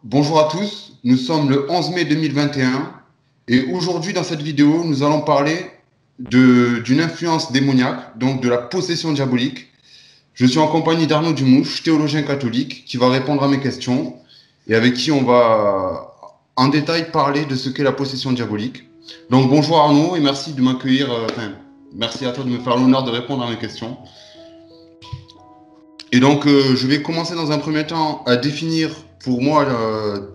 Bonjour à tous, nous sommes le 11 mai 2021 et aujourd'hui dans cette vidéo nous allons parler d'une influence démoniaque, donc de la possession diabolique. Je suis en compagnie d'Arnaud Dumouche, théologien catholique, qui va répondre à mes questions et avec qui on va en détail parler de ce qu'est la possession diabolique. Donc bonjour Arnaud et merci de m'accueillir, merci à toi de me faire l'honneur de répondre à mes questions. Et donc, je vais commencer dans un premier temps à définir, pour moi,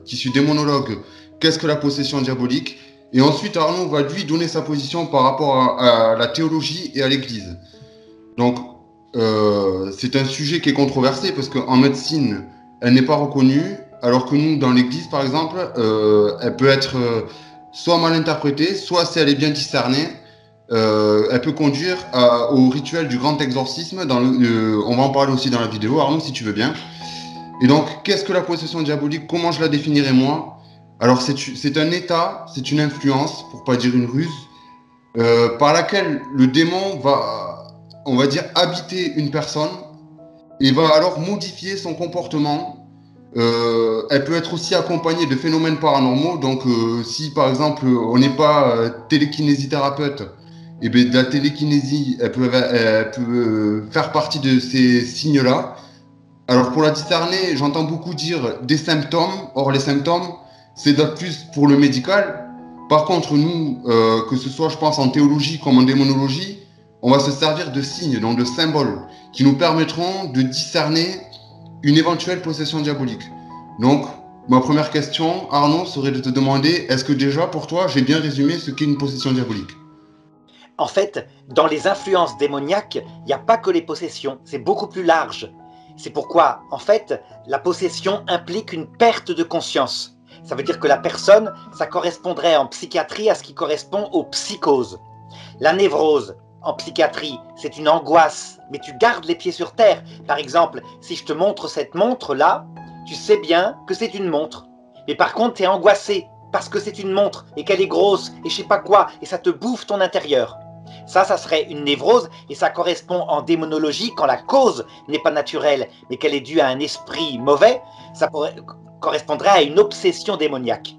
qui suis démonologue, qu'est-ce que la possession diabolique. Et ensuite, Arnaud va lui donner sa position par rapport à la théologie et à l'Église. Donc, c'est un sujet qui est controversé parce qu'en médecine, elle n'est pas reconnue, alors que nous, dans l'Église, par exemple, elle peut être soit mal interprétée, soit si elle est bien discernée, elle peut conduire au rituel du grand exorcisme. On va en parler aussi dans la vidéo, Arnaud, si tu veux bien. Et donc, qu'est-ce que la possession diabolique? Comment je la définirais moi? Alors, c'est un état, c'est une influence, pour pas dire une ruse, par laquelle le démon va, on va dire, habiter une personne et va alors modifier son comportement. Elle peut être aussi accompagnée de phénomènes paranormaux. Donc, si par exemple on n'est pas télékinésithérapeute, et bien la télékinésie, elle peut faire partie de ces signes-là. Alors pour la discerner, j'entends beaucoup dire des symptômes. Or les symptômes, c'est plus pour le médical. Par contre, nous, que ce soit, je pense, en théologie comme en démonologie, on va se servir de signes, donc de symboles, qui nous permettront de discerner une éventuelle possession diabolique. Donc, ma première question, Arnaud, serait de te demander, est-ce que déjà, pour toi, j'ai bien résumé ce qu'est une possession diabolique? En fait, dans les influences démoniaques, il n'y a pas que les possessions, c'est beaucoup plus large. C'est pourquoi, en fait, la possession implique une perte de conscience. Ça veut dire que la personne, ça correspondrait en psychiatrie à ce qui correspond aux psychoses. La névrose, en psychiatrie, c'est une angoisse, mais tu gardes les pieds sur terre. Par exemple, si je te montre cette montre-là, tu sais bien que c'est une montre. Mais par contre, tu es angoissé parce que c'est une montre et qu'elle est grosse et je sais pas quoi, et ça te bouffe ton intérieur. Ça serait une névrose et ça correspond en démonologie quand la cause n'est pas naturelle mais qu'elle est due à un esprit mauvais, correspondrait à une obsession démoniaque.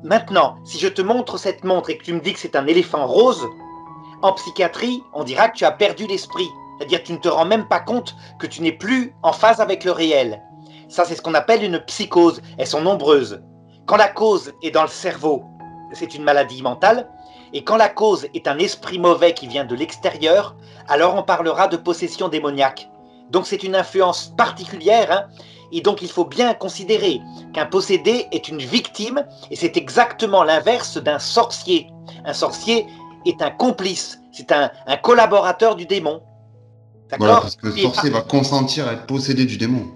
Maintenant, si je te montre cette montre et que tu me dis que c'est un éléphant rose, en psychiatrie, on dira que tu as perdu l'esprit. C'est-à-dire que tu ne te rends même pas compte que tu n'es plus en phase avec le réel. Ça, c'est ce qu'on appelle une psychose. Elles sont nombreuses. Quand la cause est dans le cerveau, c'est une maladie mentale. Et quand la cause est un esprit mauvais qui vient de l'extérieur, alors on parlera de possession démoniaque. Donc c'est une influence particulière, hein, et donc il faut bien considérer qu'un possédé est une victime, et c'est exactement l'inverse d'un sorcier. Un sorcier est un complice, c'est un collaborateur du démon. Voilà, D'accord? parce que le sorcier va consentir à être possédé du démon.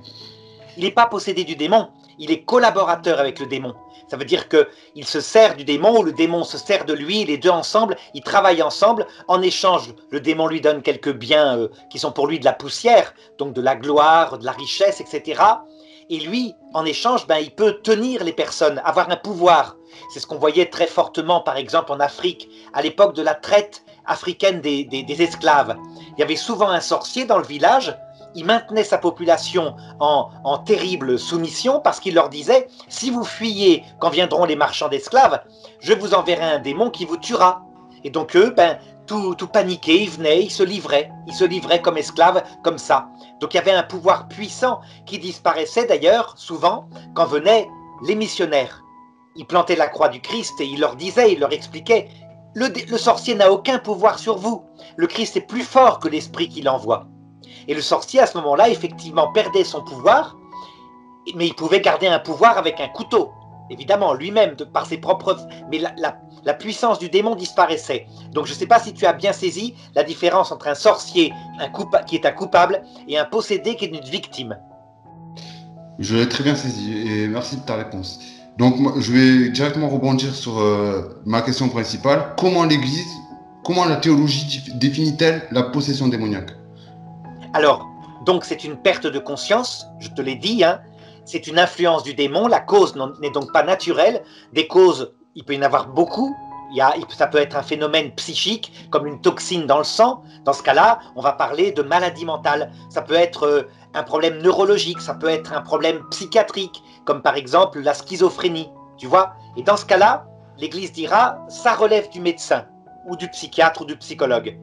Il n'est pas possédé du démon, il est collaborateur avec le démon. Ça veut dire qu'il se sert du démon ou le démon se sert de lui, les deux ensemble, ils travaillent ensemble. En échange, le démon lui donne quelques biens qui sont pour lui de la poussière, donc de la gloire, de la richesse, etc. Et lui, en échange, il peut tenir les personnes, avoir un pouvoir. C'est ce qu'on voyait très fortement, par exemple, en Afrique, à l'époque de la traite africaine des esclaves. Il y avait souvent un sorcier dans le village, il maintenait sa population en terrible soumission parce qu'il leur disait « Si vous fuyez quand viendront les marchands d'esclaves, je vous enverrai un démon qui vous tuera. » Et donc eux, tout paniqués, ils venaient, ils se livraient comme esclaves, comme ça. Donc il y avait un pouvoir puissant qui disparaissait d'ailleurs souvent quand venaient les missionnaires. Ils plantaient la croix du Christ et ils leur disaient, ils leur expliquaient « Le sorcier n'a aucun pouvoir sur vous. Le Christ est plus fort que l'esprit qu'il envoie. » Et le sorcier, à ce moment-là, effectivement, perdait son pouvoir, mais il pouvait garder un pouvoir avec un couteau. Évidemment, lui-même, par ses propres... Mais la puissance du démon disparaissait. Donc je ne sais pas si tu as bien saisi la différence entre un sorcier qui est un coupable et un possédé qui est une victime. Je l'ai très bien saisi et merci de ta réponse. Donc, je vais directement rebondir sur ma question principale. Comment la théologie définit-elle la possession démoniaque? Alors, donc c'est une perte de conscience, je te l'ai dit, hein, c'est une influence du démon, la cause n'est donc pas naturelle, des causes, il peut y en avoir beaucoup, ça peut être un phénomène psychique, comme une toxine dans le sang, dans ce cas-là, on va parler de maladie mentale, ça peut être un problème neurologique, ça peut être un problème psychiatrique, comme par exemple la schizophrénie, tu vois. Et dans ce cas-là, l'Église dira, ça relève du médecin, ou du psychiatre, ou du psychologue.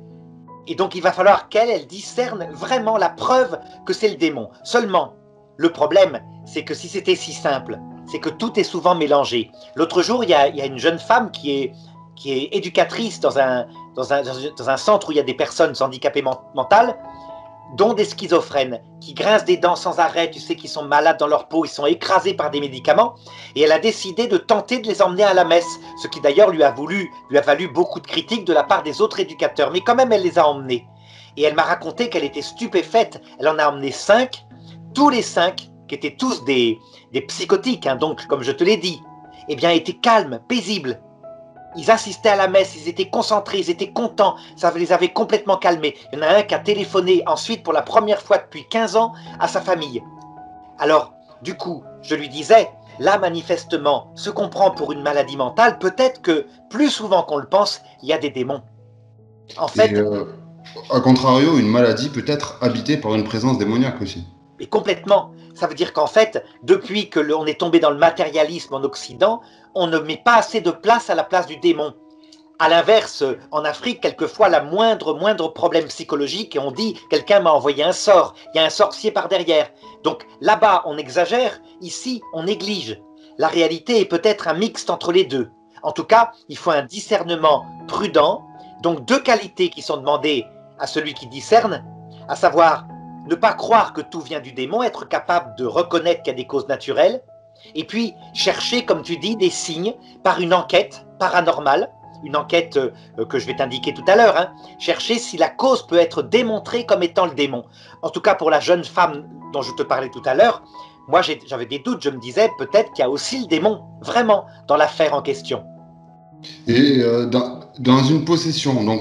Et donc il va falloir qu'elle discerne vraiment la preuve que c'est le démon. Seulement, le problème, c'est que si c'était si simple, c'est que tout est souvent mélangé. L'autre jour, il y a une jeune femme qui est éducatrice dans un centre où il y a des personnes handicapées mentales, dont des schizophrènes, qui grincent des dents sans arrêt, tu sais, qui sont malades dans leur peau, ils sont écrasés par des médicaments, et elle a décidé de tenter de les emmener à la messe, ce qui d'ailleurs lui a valu beaucoup de critiques de la part des autres éducateurs, mais quand même elle les a emmenés. Et elle m'a raconté qu'elle était stupéfaite, elle en a emmené 5, tous les 5, qui étaient tous des psychotiques, hein, donc comme je te l'ai dit, eh bien étaient calmes, paisibles. Ils assistaient à la messe, ils étaient concentrés, ils étaient contents, ça les avait complètement calmés. Il y en a un qui a téléphoné ensuite pour la première fois depuis 15 ans à sa famille. Alors, du coup, je lui disais, là manifestement, ce qu'on prend pour une maladie mentale, peut-être que plus souvent qu'on le pense, il y a des démons. En fait, à contrario, une maladie peut être habitée par une présence démoniaque aussi. et complètement. Ça veut dire qu'en fait, depuis que l'on est tombé dans le matérialisme en Occident, on ne met pas assez de place à la place du démon. À l'inverse, en Afrique, quelquefois, la moindre problème psychologique, et on dit « quelqu'un m'a envoyé un sort, il y a un sorcier par derrière ». Donc là-bas, on exagère, ici, on néglige. La réalité est peut-être un mixte entre les deux. En tout cas, il faut un discernement prudent, donc 2 qualités qui sont demandées à celui qui discerne, à savoir ne pas croire que tout vient du démon, être capable de reconnaître qu'il y a des causes naturelles, et puis chercher, comme tu dis, des signes par une enquête paranormale, une enquête que je vais t'indiquer tout à l'heure, hein, chercher si la cause peut être démontrée comme étant le démon. En tout cas, pour la jeune femme dont je te parlais tout à l'heure, moi j'avais des doutes, je me disais peut-être qu'il y a aussi le démon, vraiment, dans l'affaire en question. Et dans une possession, donc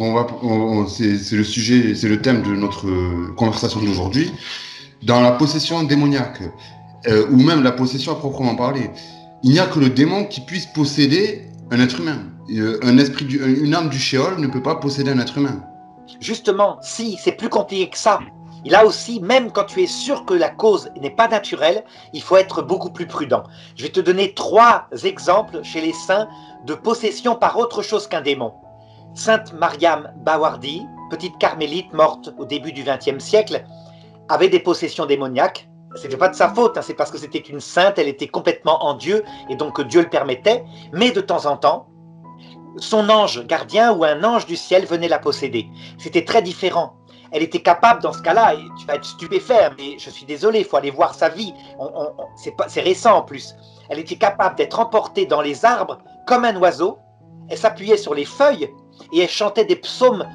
c'est le sujet, c'est le thème de notre conversation d'aujourd'hui. Dans la possession démoniaque, ou même la possession à proprement parler, il n'y a que le démon qui puisse posséder un être humain. Une âme du Sheol ne peut pas posséder un être humain. Justement, si, c'est plus compliqué que ça. Et là aussi, même quand tu es sûr que la cause n'est pas naturelle, il faut être beaucoup plus prudent. Je vais te donner 3 exemples chez les saints de possession par autre chose qu'un démon. Sainte Mariam Bawardi, petite carmélite morte au début du XXe siècle, avait des possessions démoniaques. C'était pas de sa faute, hein, c'est parce que c'était une sainte, elle était complètement en Dieu, et donc Dieu le permettait. Mais de temps en temps, son ange gardien ou un ange du ciel venait la posséder. C'était très différent. Elle était capable, dans ce cas-là, et tu vas être stupéfait, mais je suis désolé, il faut aller voir sa vie. C'est récent en plus. Elle était capable d'être emportée dans les arbres comme un oiseau. Elle s'appuyait sur les feuilles et elle chantait des psaumes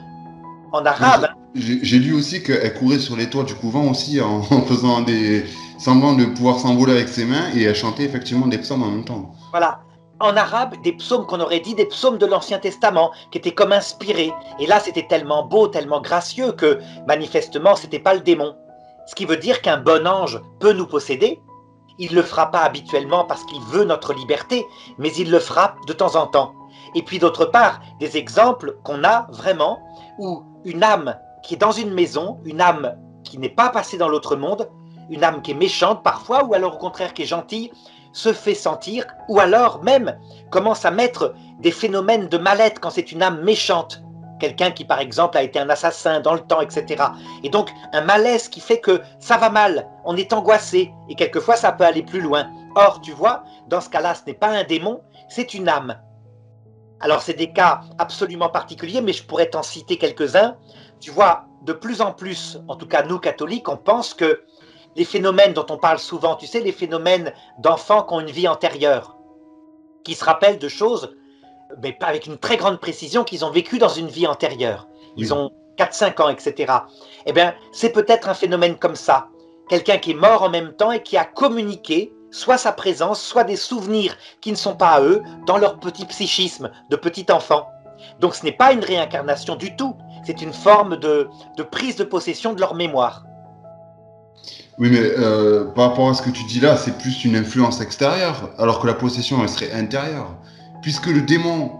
en arabe. J'ai lu aussi qu'elle courait sur les toits du couvent aussi en faisant des semblants de pouvoir s'envoler avec ses mains, et elle chantait effectivement des psaumes en même temps. Voilà. En arabe, des psaumes qu'on aurait dit des psaumes de l'Ancien Testament, qui étaient comme inspirés. Et là, c'était tellement beau, tellement gracieux que, manifestement, c'était pas le démon. Ce qui veut dire qu'un bon ange peut nous posséder. Il ne le fera pas habituellement parce qu'il veut notre liberté, mais il le fera de temps en temps. Et puis d'autre part, des exemples qu'on a vraiment, où une âme qui est dans une maison, une âme qui n'est pas passée dans l'autre monde, une âme qui est méchante parfois, ou alors au contraire qui est gentille, se fait sentir, ou alors même commence à mettre des phénomènes de mal-être quand c'est une âme méchante. Quelqu'un qui, par exemple, a été un assassin dans le temps, etc. Et donc, un malaise qui fait que ça va mal, on est angoissé, et quelquefois, ça peut aller plus loin. Or, tu vois, dans ce cas-là, ce n'est pas un démon, c'est une âme. Alors, c'est des cas absolument particuliers, mais je pourrais t'en citer quelques-uns. Tu vois, de plus en plus, en tout cas nous, catholiques, on pense que les phénomènes dont on parle souvent, tu sais, les phénomènes d'enfants qui ont une vie antérieure, qui se rappellent de choses, mais pas avec une très grande précision, qu'ils ont vécu dans une vie antérieure. Ils ont 4-5 ans, etc. Eh bien, c'est peut-être un phénomène comme ça. Quelqu'un qui est mort en même temps et qui a communiqué soit sa présence, soit des souvenirs qui ne sont pas à eux, dans leur petit psychisme de petit enfant. Donc ce n'est pas une réincarnation du tout, c'est une forme de prise de possession de leur mémoire. Oui, mais par rapport à ce que tu dis là, c'est plus une influence extérieure, alors que la possession, elle serait intérieure. Puisque le démon,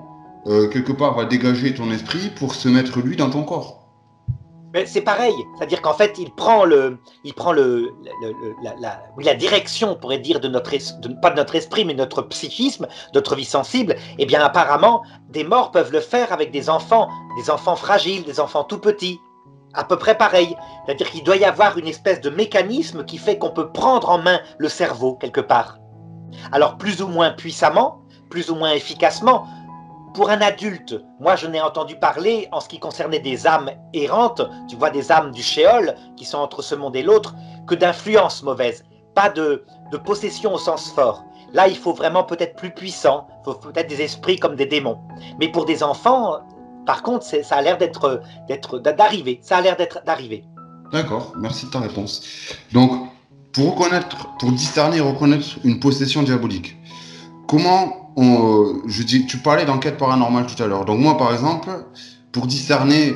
quelque part, va dégager ton esprit pour se mettre, lui, dans ton corps. Mais c'est pareil, c'est-à-dire qu'en fait, oui, la direction, on pourrait dire, pas de notre esprit, mais de notre psychisme, notre vie sensible. Eh bien, apparemment, des morts peuvent le faire avec des enfants fragiles, des enfants tout petits. À peu près pareil. C'est-à-dire qu'il doit y avoir une espèce de mécanisme qui fait qu'on peut prendre en main le cerveau, quelque part. Alors, plus ou moins puissamment, plus ou moins efficacement. Pour un adulte, moi je n'ai entendu parler en ce qui concernait des âmes errantes, tu vois, des âmes du shéol qui sont entre ce monde et l'autre, que d'influence mauvaise, pas de possession au sens fort. Là, il faut vraiment peut-être plus puissant, il faut peut-être des esprits comme des démons. Mais pour des enfants, par contre, ça a l'air d'arriver. Ça a l'air d'arriver. D'accord, merci de ta réponse. Donc, pour discerner et reconnaître une possession diabolique, tu parlais d'enquête paranormale tout à l'heure. Donc moi, par exemple, pour discerner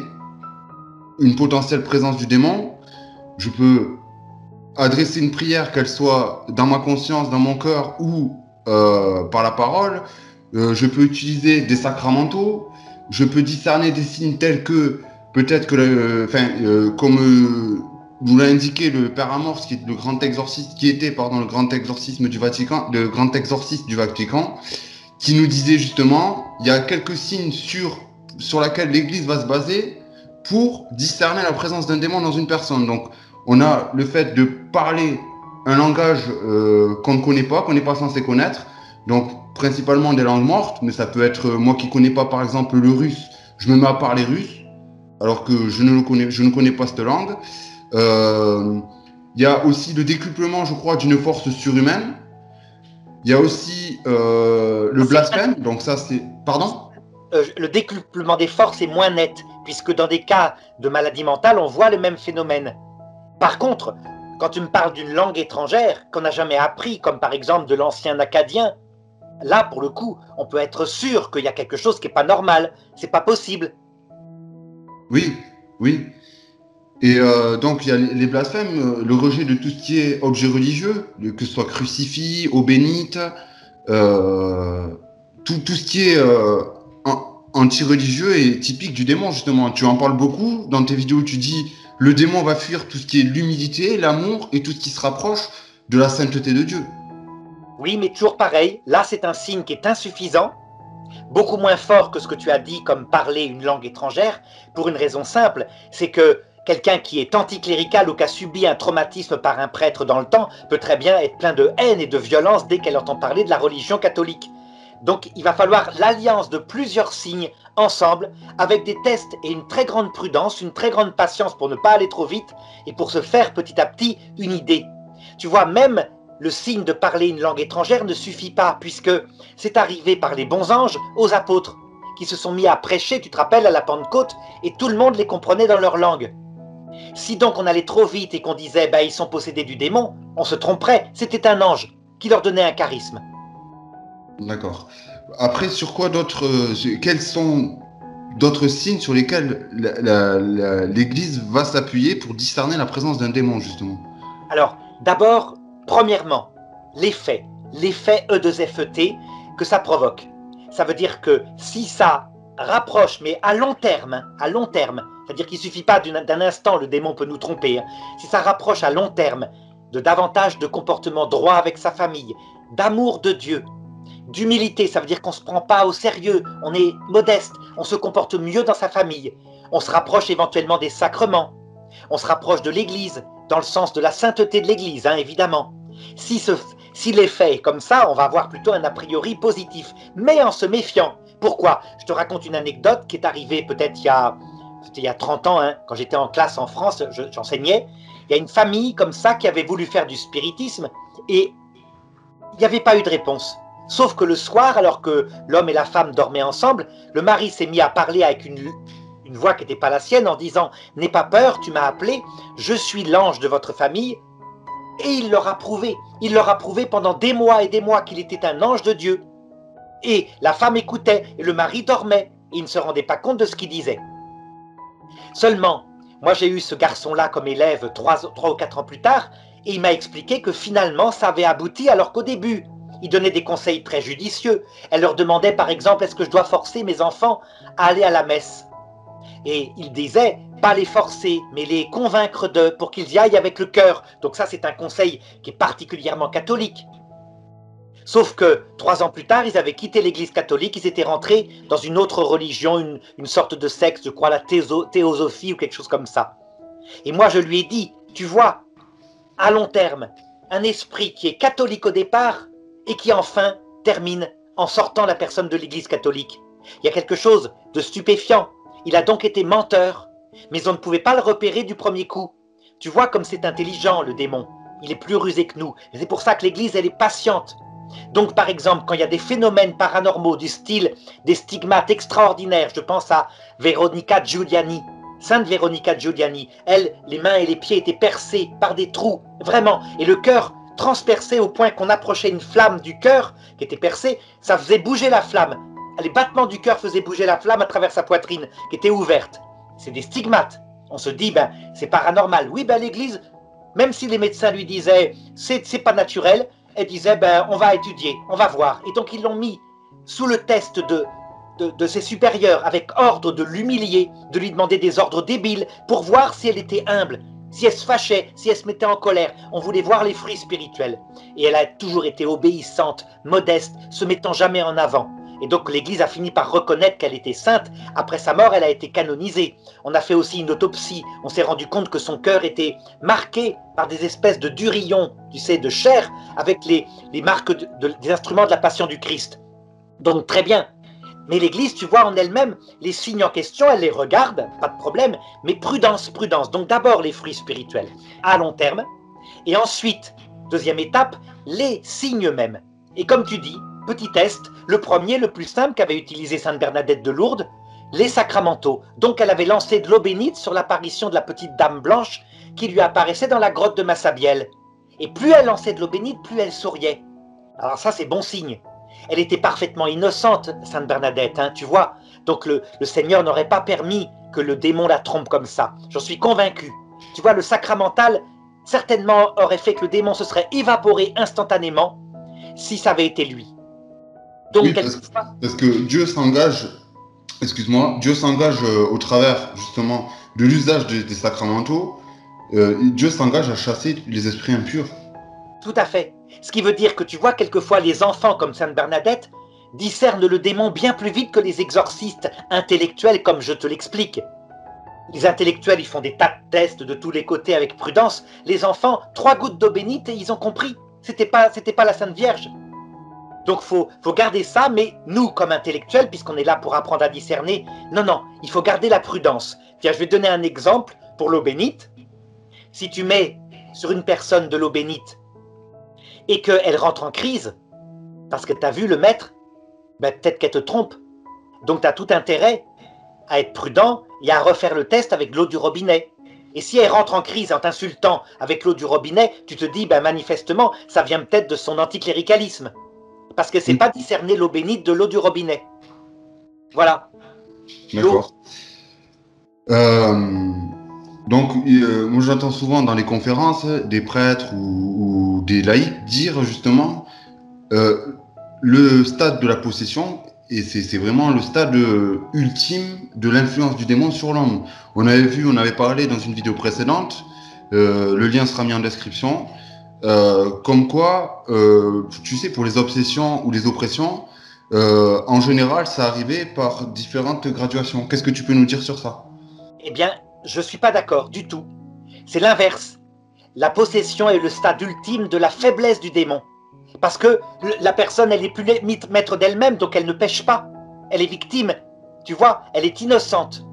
une potentielle présence du démon, je peux adresser une prière, qu'elle soit dans ma conscience, dans mon cœur ou par la parole. Je peux utiliser des sacramentaux. Je peux discerner des signes tels que peut-être que, comme nous l'a indiqué le Père Amorce, qui était le grand exorcisme du Vatican, le grand exorciste du Vatican, qui nous disait justement, il y a quelques signes sur lesquels l'Église va se baser pour discerner la présence d'un démon dans une personne. Donc, on a le fait de parler un langage qu'on ne connaît pas, qu'on n'est pas censé connaître. Donc, principalement des langues mortes, mais ça peut être moi qui ne connais pas, par exemple, le russe, je me mets à parler russe, alors que je ne connais pas cette langue. Il y a aussi le décuplement, je crois, d'une force surhumaine. Il y a aussi le blasphème, donc ça c'est... Pardon ? Le décuplement des forces est moins net, puisque dans des cas de maladie mentale, on voit le même phénomène. Par contre, quand tu me parles d'une langue étrangère qu'on n'a jamais appris, comme par exemple de l'ancien acadien, là, pour le coup, on peut être sûr qu'il y a quelque chose qui n'est pas normal, c'est pas possible. Oui, oui. Et donc, il y a les blasphèmes, le rejet de tout ce qui est objet religieux, que ce soit crucifix, eau bénite, tout ce qui est anti-religieux est typique du démon, justement. Tu en parles beaucoup dans tes vidéos, tu dis le démon va fuir tout ce qui est l'humilité, l'amour et tout ce qui se rapproche de la sainteté de Dieu. Oui, mais toujours pareil, là c'est un signe qui est insuffisant, beaucoup moins fort que ce que tu as dit comme parler une langue étrangère, pour une raison simple, c'est que quelqu'un qui est anticlérical ou qui a subi un traumatisme par un prêtre dans le temps peut très bien être plein de haine et de violence dès qu'elle entend parler de la religion catholique. Donc il va falloir l'alliance de plusieurs signes ensemble, avec des tests et une très grande prudence, une très grande patience pour ne pas aller trop vite et pour se faire petit à petit une idée. Tu vois, même le signe de parler une langue étrangère ne suffit pas, puisque c'est arrivé par les bons anges aux apôtres, qui se sont mis à prêcher, tu te rappelles, à la Pentecôte, et tout le monde les comprenait dans leur langue. Si donc on allait trop vite et qu'on disait ils sont possédés du démon, on se tromperait, c'était un ange qui leur donnait un charisme. D'accord. Après, sur quoi d'autres, quels sont d'autres signes sur lesquels l'Église va s'appuyer pour discerner la présence d'un démon, justement? Alors, d'abord, premièrement, l'effet E2FET que ça provoque. Ça veut dire que si ça rapproche, mais à long terme, c'est-à-dire qu'il ne suffit pas d'un instant, le démon peut nous tromper, si ça rapproche à long terme de davantage de comportements droits avec sa famille, d'amour de Dieu, d'humilité, ça veut dire qu'on ne se prend pas au sérieux, on est modeste, on se comporte mieux dans sa famille, on se rapproche éventuellement des sacrements, on se rapproche de l'Église, dans le sens de la sainteté de l'Église, évidemment. Si l'effet est comme ça, on va avoir plutôt un a priori positif, mais en se méfiant. Pourquoi? Je te raconte une anecdote qui est arrivée peut-être il y a 30 ans, quand j'étais en classe en France, j'enseignais. Il y a une famille comme ça qui avait voulu faire du spiritisme et il n'y avait pas eu de réponse. Sauf que le soir, alors que l'homme et la femme dormaient ensemble, le mari s'est mis à parler avec une voix qui n'était pas la sienne en disant « N'aie pas peur, tu m'as appelé, je suis l'ange de votre famille ». Et il leur a prouvé pendant des mois et des mois qu'il était un ange de Dieu. Et la femme écoutait et le mari dormait et il ne se rendait pas compte de ce qu'il disait. Seulement, moi j'ai eu ce garçon-là comme élève 3 ou 4 ans plus tard et il m'a expliqué que finalement ça avait abouti alors qu'au début, il donnait des conseils très judicieux. Elle leur demandait par exemple, est-ce que je dois forcer mes enfants à aller à la messe? Et il disait, pas les forcer, mais les convaincre d'eux pour qu'ils y aillent avec le cœur. Donc ça, c'est un conseil qui est particulièrement catholique. Sauf que 3 ans plus tard, ils avaient quitté l'église catholique, ils étaient rentrés dans une autre religion, une sorte de secte, je crois la théosophie ou quelque chose comme ça. Et moi, je lui ai dit, tu vois, à long terme, un esprit qui est catholique au départ et qui enfin termine en sortant la personne de l'église catholique. Il y a quelque chose de stupéfiant. Il a donc été menteur, mais on ne pouvait pas le repérer du premier coup. Tu vois comme c'est intelligent, le démon. Il est plus rusé que nous. Et c'est pour ça que l'église, elle est patiente. Donc, par exemple, quand il y a des phénomènes paranormaux du style des stigmates extraordinaires, je pense à Veronica Giuliani, Sainte Veronica Giuliani, elle, les mains et les pieds étaient percés par des trous, vraiment, et le cœur transpercé au point qu'on approchait une flamme du cœur qui était percée, ça faisait bouger la flamme. Les battements du cœur faisaient bouger la flamme à travers sa poitrine qui était ouverte. C'est des stigmates. On se dit, ben, c'est paranormal. Oui, ben, l'église, même si les médecins lui disaient, c'est pas naturel, elle disait, ben, on va étudier, on va voir. Et donc, ils l'ont mis sous le test de ses supérieurs, avec ordre de l'humilier, de lui demander des ordres débiles, pour voir si elle était humble, si elle se fâchait, si elle se mettait en colère. On voulait voir les fruits spirituels. Et elle a toujours été obéissante, modeste, se mettant jamais en avant. Et donc l'Église a fini par reconnaître qu'elle était sainte. Après sa mort, elle a été canonisée. On a fait aussi une autopsie. On s'est rendu compte que son cœur était marqué par des espèces de durillons, tu sais, de chair, avec les marques des instruments de la Passion du Christ. Donc très bien. Mais l'Église, tu vois, en elle-même, les signes en question, elle les regarde, pas de problème, mais prudence, prudence. Donc d'abord les fruits spirituels à long terme, et ensuite, deuxième étape, les signes eux-mêmes. Et comme tu dis, petit test, le premier, le plus simple qu'avait utilisé Sainte Bernadette de Lourdes, les sacramentaux. Donc elle avait lancé de l'eau bénite sur l'apparition de la petite dame blanche qui lui apparaissait dans la grotte de Massabielle. Et plus elle lançait de l'eau bénite, plus elle souriait. Alors ça, c'est bon signe. Elle était parfaitement innocente, Sainte Bernadette, hein, tu vois. Donc le Seigneur n'aurait pas permis que le démon la trompe comme ça. J'en suis convaincu. Tu vois, le sacramental, certainement, aurait fait que le démon se serait évaporé instantanément si ça avait été lui. Donc, oui, parce que Dieu s'engage, excuse-moi, Dieu s'engage au travers, justement, de l'usage des sacramentaux, Dieu s'engage à chasser les esprits impurs. Tout à fait. Ce qui veut dire que tu vois, quelquefois, les enfants comme Sainte Bernadette discernent le démon bien plus vite que les exorcistes intellectuels, comme je te l'explique. Les intellectuels, ils font des tas de tests de tous les côtés avec prudence. Les enfants, 3 gouttes d'eau bénite et ils ont compris. C'était pas la Sainte Vierge. Donc faut garder ça, mais nous, comme intellectuels, puisqu'on est là pour apprendre à discerner, non, il faut garder la prudence. Tiens, je vais te donner un exemple pour l'eau bénite. Si tu mets sur une personne de l'eau bénite et qu'elle rentre en crise, parce que tu as vu le maître, ben peut-être qu'elle te trompe. Donc tu as tout intérêt à être prudent et à refaire le test avec l'eau du robinet. Et si elle rentre en crise en t'insultant avec l'eau du robinet, tu te dis, ben manifestement, ça vient peut-être de son anticléricalisme. Parce que c'est pas discerner l'eau bénite de l'eau du robinet. Voilà. D'accord. Donc, moi j'entends souvent dans les conférences des prêtres ou des laïcs dire justement le stade de la possession, et c'est vraiment le stade ultime de l'influence du démon sur l'homme. On avait parlé dans une vidéo précédente, le lien sera mis en description, comme quoi, tu sais, pour les obsessions ou les oppressions, en général, ça arrivait par différentes graduations. Qu'est-ce que tu peux nous dire sur ça? Eh bien, je ne suis pas d'accord du tout. C'est l'inverse. La possession est le stade ultime de la faiblesse du démon. Parce que la personne, elle est plus maître d'elle-même, donc elle ne pêche pas. Elle est victime, tu vois, elle est innocente.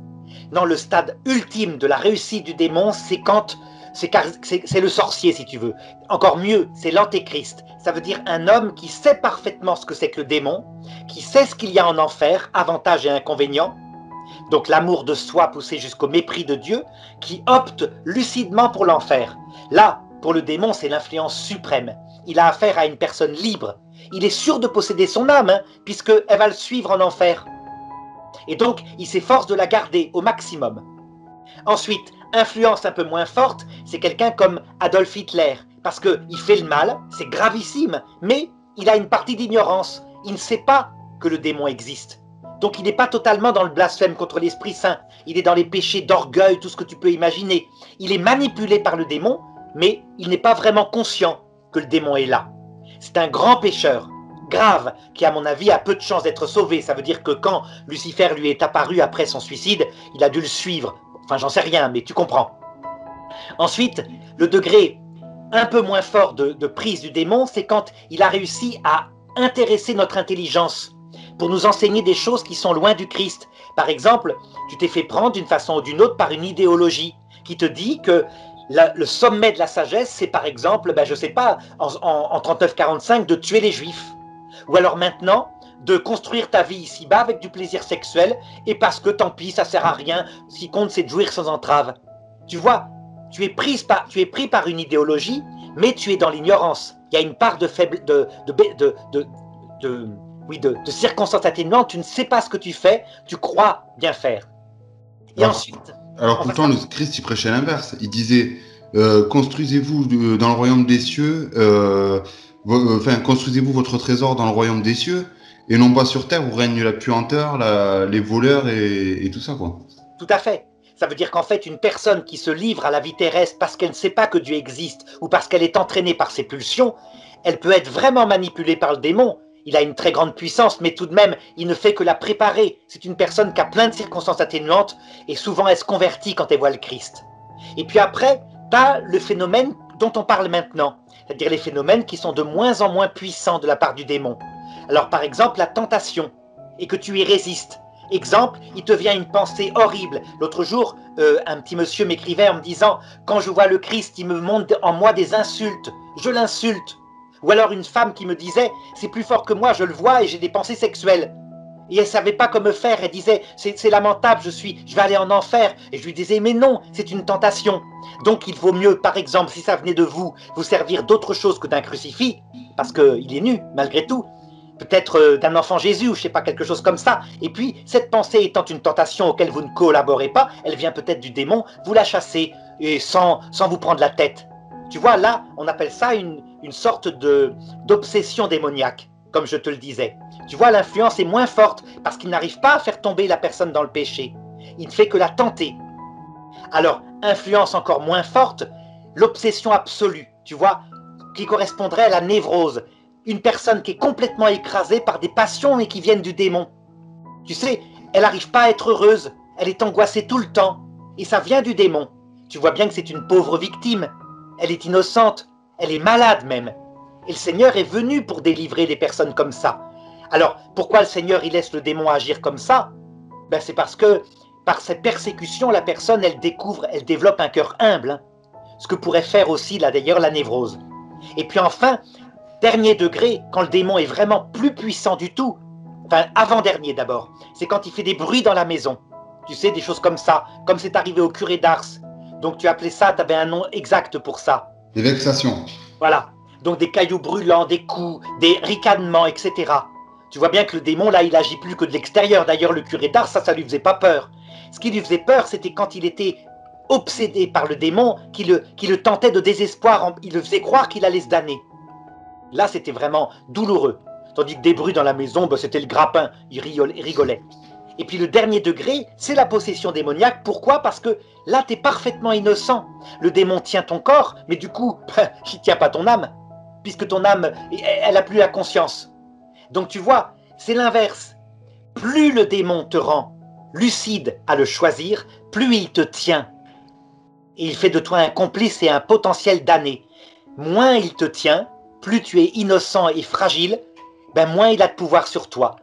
Non, le stade ultime de la réussite du démon, c'est quand c'est le sorcier, si tu veux. Encore mieux, c'est l'antéchrist. Ça veut dire un homme qui sait parfaitement ce que c'est que le démon, qui sait ce qu'il y a en enfer, avantages et inconvénients. Donc l'amour de soi poussé jusqu'au mépris de Dieu, qui opte lucidement pour l'enfer. Là, pour le démon, c'est l'influence suprême. Il a affaire à une personne libre. Il est sûr de posséder son âme, hein, puisqu'elle va le suivre en enfer. Et donc, il s'efforce de la garder au maximum. Ensuite, influence un peu moins forte, c'est quelqu'un comme Adolf Hitler, parce qu'il fait le mal, c'est gravissime, mais il a une partie d'ignorance. Il ne sait pas que le démon existe. Donc il n'est pas totalement dans le blasphème contre l'Esprit Saint. Il est dans les péchés d'orgueil, tout ce que tu peux imaginer. Il est manipulé par le démon, mais il n'est pas vraiment conscient que le démon est là. C'est un grand pécheur, grave, qui à mon avis a peu de chances d'être sauvé. Ça veut dire que quand Lucifer lui est apparu après son suicide, il a dû le suivre. Enfin, j'en sais rien, mais tu comprends. Ensuite, le degré un peu moins fort de prise du démon, c'est quand il a réussi à intéresser notre intelligence pour nous enseigner des choses qui sont loin du Christ. Par exemple, tu t'es fait prendre d'une façon ou d'une autre par une idéologie qui te dit que le sommet de la sagesse, c'est par exemple, ben, je sais pas, en 39-45, de tuer les Juifs. Ou alors maintenant, de construire ta vie ici-bas avec du plaisir sexuel, et parce que tant pis, ça sert à rien, ce qui compte c'est de jouir sans entrave. Tu vois, tu es pris par une idéologie, mais tu es dans l'ignorance. Il y a une part de circonstances atténuantes, tu ne sais pas ce que tu fais, tu crois bien faire. Et ensuite... Alors pourtant, le Christ, il prêchait l'inverse. Il disait, construisez-vous dans le royaume des cieux, construisez-vous votre trésor dans le royaume des cieux, et non pas sur terre où règne la puanteur, les voleurs et tout ça, quoi. Tout à fait. Ça veut dire qu'en fait, une personne qui se livre à la vie terrestre parce qu'elle ne sait pas que Dieu existe ou parce qu'elle est entraînée par ses pulsions, elle peut être vraiment manipulée par le démon. Il a une très grande puissance, mais tout de même, il ne fait que la préparer. C'est une personne qui a plein de circonstances atténuantes et souvent elle se convertit quand elle voit le Christ. Et puis après, tu as le phénomène dont on parle maintenant, c'est-à-dire les phénomènes qui sont de moins en moins puissants de la part du démon. Alors par exemple, la tentation, et que tu y résistes. Exemple, il te vient une pensée horrible. L'autre jour, un petit monsieur m'écrivait en me disant « Quand je vois le Christ, il me monte en moi des insultes. Je l'insulte. » Ou alors une femme qui me disait « C'est plus fort que moi, je le vois et j'ai des pensées sexuelles. » Et elle ne savait pas comment faire. Elle disait « C'est lamentable, je vais aller en enfer. » Et je lui disais « Mais non, c'est une tentation. » Donc il vaut mieux, par exemple, si ça venait de vous servir d'autre chose que d'un crucifix, parce qu'il est nu, malgré tout. Peut-être d'un enfant Jésus ou je sais pas, quelque chose comme ça. Et puis, cette pensée étant une tentation auquel vous ne collaborez pas, elle vient peut-être du démon, vous la chassez et sans vous prendre la tête. Tu vois, là, on appelle ça une sorte d'obsession démoniaque, comme je te le disais. Tu vois, l'influence est moins forte parce qu'il n'arrive pas à faire tomber la personne dans le péché. Il ne fait que la tenter. Alors, influence encore moins forte, l'obsession absolue, tu vois, qui correspondrait à la névrose. Une personne qui est complètement écrasée par des passions et qui viennent du démon. Tu sais, elle n'arrive pas à être heureuse, elle est angoissée tout le temps, et ça vient du démon. Tu vois bien que c'est une pauvre victime, elle est innocente, elle est malade même. Et le Seigneur est venu pour délivrer des personnes comme ça. Alors, pourquoi le Seigneur il laisse le démon agir comme ça? Ben, c'est parce que, par ces persécutions, la personne, elle développe un cœur humble. Hein. Ce que pourrait faire aussi, là d'ailleurs, la névrose. Et puis enfin, dernier degré, quand le démon est vraiment plus puissant du tout, enfin avant-dernier d'abord, c'est quand il fait des bruits dans la maison. Tu sais, des choses comme ça, comme c'est arrivé au curé d'Ars. Donc tu appelais ça, tu avais un nom exact pour ça. Des vexations. Voilà, donc des cailloux brûlants, des coups, des ricanements, etc. Tu vois bien que le démon, là, il agit plus que de l'extérieur. D'ailleurs, le curé d'Ars, ça lui faisait pas peur. Ce qui lui faisait peur, c'était quand il était obsédé par le démon, qui le tentait de désespoir, il le faisait croire qu'il allait se damner. Là, c'était vraiment douloureux. Tandis que des bruits dans la maison, ben, c'était le grappin, il rigolait. Et puis le dernier degré, c'est la possession démoniaque. Pourquoi? Parce que là, tu es parfaitement innocent. Le démon tient ton corps, mais du coup, ben, il ne tient pas ton âme, puisque ton âme, elle n'a plus la conscience. Donc tu vois, c'est l'inverse. Plus le démon te rend lucide à le choisir, plus il te tient. Et il fait de toi un complice et un potentiel damné. Moins il te tient, plus tu es innocent et fragile, ben moins il a de pouvoir sur toi.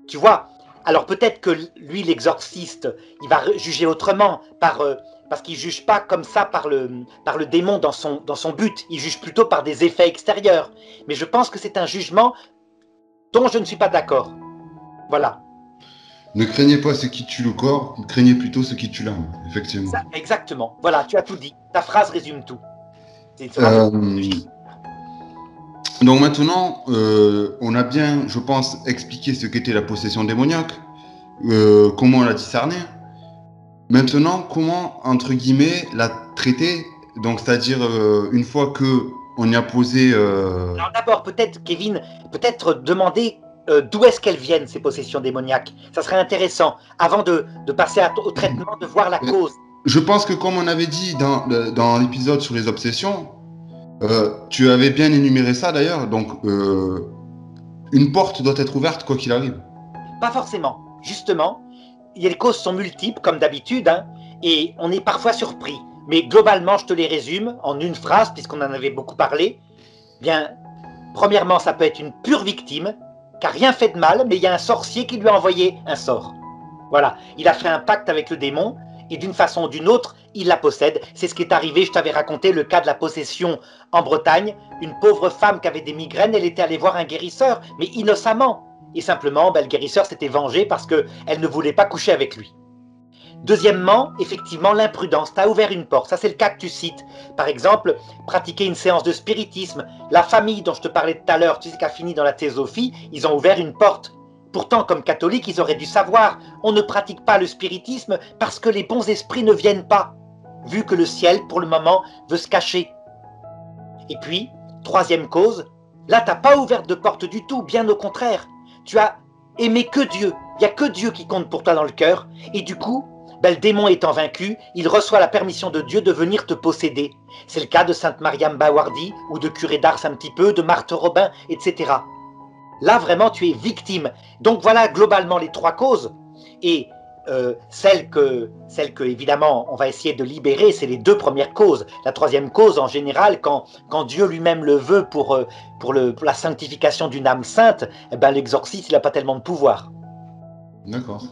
Tu vois? Alors peut-être que lui, l'exorciste, il va juger autrement, parce qu'il ne juge pas comme ça par le démon dans son but, il juge plutôt par des effets extérieurs. Mais je pense que c'est un jugement dont je ne suis pas d'accord. Voilà. Ne craignez pas ce qui tue le corps, craignez plutôt ce qui tue l'âme, effectivement. Ça, exactement. Voilà, tu as tout dit. Ta phrase résume tout. C'est une phrase Donc maintenant, on a bien, je pense, expliqué ce qu'était la possession démoniaque, comment la discerner. Maintenant, comment, entre guillemets, la traiter? Donc, c'est-à-dire, une fois que on y a posé... Alors d'abord, peut-être, Kevin, peut-être demander d'où est-ce qu'elles viennent, ces possessions démoniaques. Ça serait intéressant, avant de passer au traitement, de voir la cause. Je pense que comme on avait dit dans l'épisode sur les obsessions, tu avais bien énuméré ça d'ailleurs, donc une porte doit être ouverte quoi qu'il arrive. Pas forcément. Justement, les causes sont multiples, comme d'habitude, hein, et on est parfois surpris. Mais globalement, je te les résume en une phrase, puisqu'on en avait beaucoup parlé. Bien, premièrement, ça peut être une pure victime, qui n'a rien fait de mal, mais il y a un sorcier qui lui a envoyé un sort. Voilà, il a fait un pacte avec le démon, et d'une façon ou d'une autre, il la possède. C'est ce qui est arrivé, je t'avais raconté le cas de la possession en Bretagne. Une pauvre femme qui avait des migraines, elle était allée voir un guérisseur, mais innocemment. Et simplement, le guérisseur s'était vengé parce qu'elle ne voulait pas coucher avec lui. Deuxièmement, effectivement, l'imprudence. Tu as ouvert une porte. Ça, c'est le cas que tu cites. Par exemple, pratiquer une séance de spiritisme. La famille dont je te parlais tout à l'heure, tu sais, qui a fini dans la théosophie, ils ont ouvert une porte. Pourtant, comme catholiques, ils auraient dû savoir, on ne pratique pas le spiritisme parce que les bons esprits ne viennent pas, vu que le ciel, pour le moment, veut se cacher. Et puis, troisième cause, là, tu n'as pas ouvert de porte du tout, bien au contraire. Tu as aimé que Dieu. Il n'y a que Dieu qui compte pour toi dans le cœur. Et du coup, le démon étant vaincu, il reçoit la permission de Dieu de venir te posséder. C'est le cas de Sainte Mariam Bawardi, ou de Curé d'Ars un petit peu, de Marthe Robin, etc. Là, vraiment, tu es victime. Donc voilà globalement les trois causes. Et celle que, évidemment, on va essayer de libérer, c'est les deux premières causes. La troisième cause, en général, quand Dieu lui-même le veut pour la sanctification d'une âme sainte, eh ben, l'exorciste, il n'a pas tellement de pouvoir. D'accord.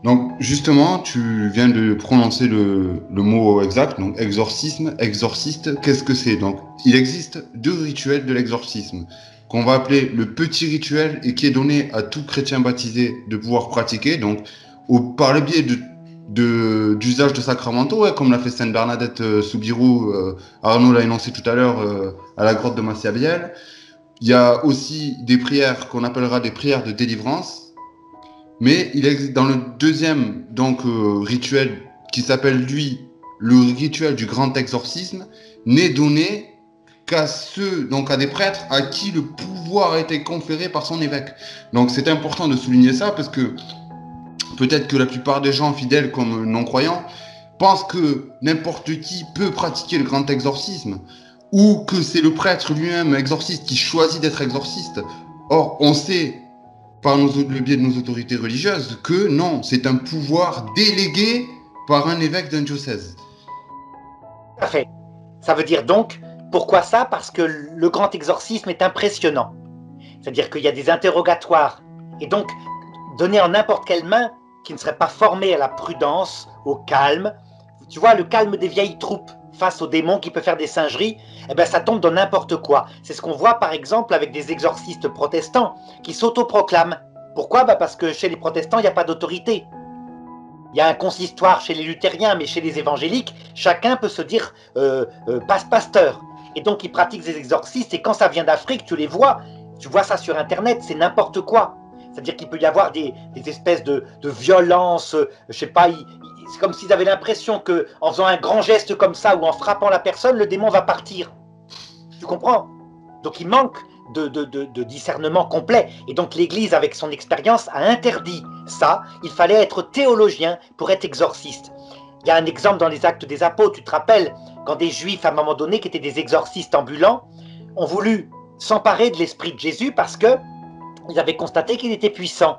Donc, justement, tu viens de prononcer le mot exact, donc exorcisme, exorciste, qu'est-ce que c'est? Donc, il existe deux rituels de l'exorcisme, qu'on va appeler le petit rituel et qui est donné à tout chrétien baptisé de pouvoir pratiquer, donc par le biais d'usage de sacramentaux, ouais, comme l'a fait Sainte Bernadette Soubirous, Arnaud l'a énoncé tout à l'heure à la grotte de Massiabielle. Il y a aussi des prières qu'on appellera des prières de délivrance. Mais il existe dans le deuxième rituel qui s'appelle lui le rituel du grand exorcisme, n'est donné qu'à à des prêtres à qui le pouvoir a été conféré par son évêque. Donc c'est important de souligner ça parce que peut-être que la plupart des gens fidèles comme non-croyants pensent que n'importe qui peut pratiquer le grand exorcisme ou que c'est le prêtre lui-même exorciste qui choisit d'être exorciste. Or, on sait par le biais de nos autorités religieuses que non, c'est un pouvoir délégué par un évêque d'un diocèse. Tout à fait. Ça veut dire donc, pourquoi ça? Parce que le grand exorcisme est impressionnant. C'est-à-dire qu'il y a des interrogatoires. Et donc, donné en n'importe quelle main qui ne serait pas formée à la prudence, au calme, tu vois, le calme des vieilles troupes face au démon qui peut faire des singeries, eh ben ça tombe dans n'importe quoi. C'est ce qu'on voit par exemple avec des exorcistes protestants qui s'autoproclament. Pourquoi? Parce que chez les protestants, il n'y a pas d'autorité. Il y a un consistoire chez les luthériens, mais chez les évangéliques, chacun peut se dire pasteur. Et donc ils pratiquent des exorcistes, et quand ça vient d'Afrique, tu les vois, tu vois ça sur Internet, c'est n'importe quoi. C'est-à-dire qu'il peut y avoir des espèces de violences, je sais pas, c'est comme s'ils avaient l'impression qu'en faisant un grand geste comme ça ou en frappant la personne, le démon va partir. Tu comprends? Donc il manque de discernement complet. Et donc l'Église, avec son expérience, a interdit ça. Il fallait être théologien pour être exorciste. Il y a un exemple dans les Actes des Apôtres, tu te rappelles, quand des Juifs, à un moment donné, qui étaient des exorcistes ambulants, ont voulu s'emparer de l'esprit de Jésus parce qu'ils avaient constaté qu'il était puissant.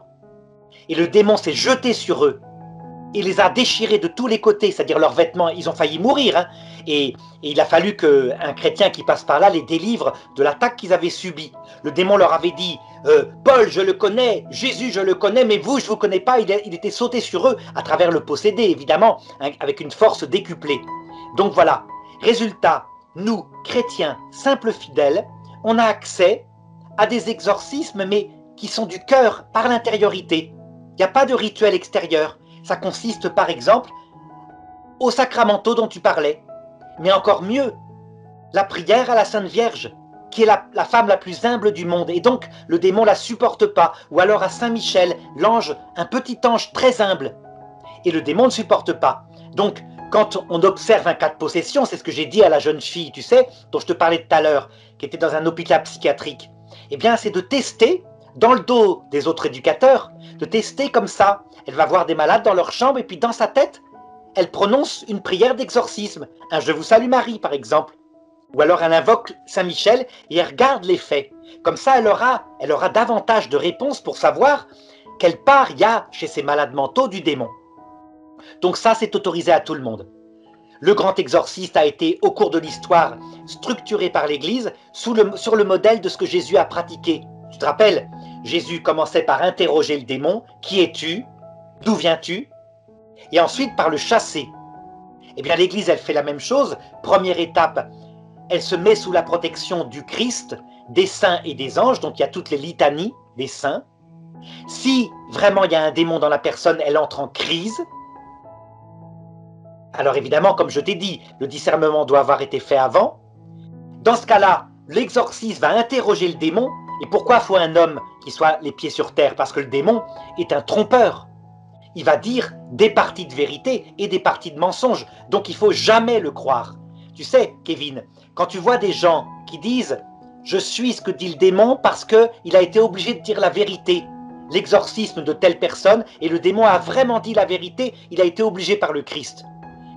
Et le démon s'est jeté sur eux. Il les a déchirés de tous les côtés, c'est-à-dire leurs vêtements, ils ont failli mourir. Hein. Et il a fallu qu'un chrétien qui passe par là les délivre de l'attaque qu'ils avaient subie. Le démon leur avait dit Paul, je le connais, Jésus, je le connais, mais vous, je ne vous connais pas. Il était sauté sur eux à travers le possédé, évidemment, hein, avec une force décuplée. Donc voilà, résultat, nous, chrétiens, simples fidèles, on a accès à des exorcismes, mais qui sont du cœur, par l'intériorité. Il n'y a pas de rituel extérieur. Ça consiste par exemple aux sacramentaux dont tu parlais, mais encore mieux, la prière à la Sainte Vierge, qui est la femme la plus humble du monde, et donc le démon ne la supporte pas, ou alors à Saint Michel, l'ange, un petit ange très humble, et le démon ne supporte pas. Donc quand on observe un cas de possession, c'est ce que j'ai dit à la jeune fille, tu sais, dont je te parlais tout à l'heure, qui était dans un hôpital psychiatrique, eh bien c'est de tester dans le dos des autres éducateurs, de tester comme ça. Elle va voir des malades dans leur chambre et puis dans sa tête, elle prononce une prière d'exorcisme, un Je vous salue Marie par exemple. Ou alors elle invoque Saint-Michel et elle regarde les faits. Comme ça, elle aura davantage de réponses pour savoir quelle part il y a chez ces malades mentaux du démon. Donc ça, c'est autorisé à tout le monde. Le grand exorciste a été, au cours de l'histoire, structuré par l'Église sur le modèle de ce que Jésus a pratiqué. Tu te rappelles, Jésus commençait par interroger le démon. Qui es-tu? D'où viens-tu? Et ensuite par le chasser. Eh bien l'Église, elle fait la même chose. Première étape, elle se met sous la protection du Christ, des saints et des anges, donc il y a toutes les litanies des saints. Si vraiment il y a un démon dans la personne, elle entre en crise. Alors évidemment, comme je t'ai dit, le discernement doit avoir été fait avant. Dans ce cas-là, l'exorciste va interroger le démon. Et pourquoi faut un homme qui soit les pieds sur terre? Parce que le démon est un trompeur. Il va dire des parties de vérité et des parties de mensonge. Donc il ne faut jamais le croire. Tu sais, Kevin, quand tu vois des gens qui disent « Je suis ce que dit le démon parce qu'il a été obligé de dire la vérité », l'exorcisme de telle personne, et le démon a vraiment dit la vérité, il a été obligé par le Christ.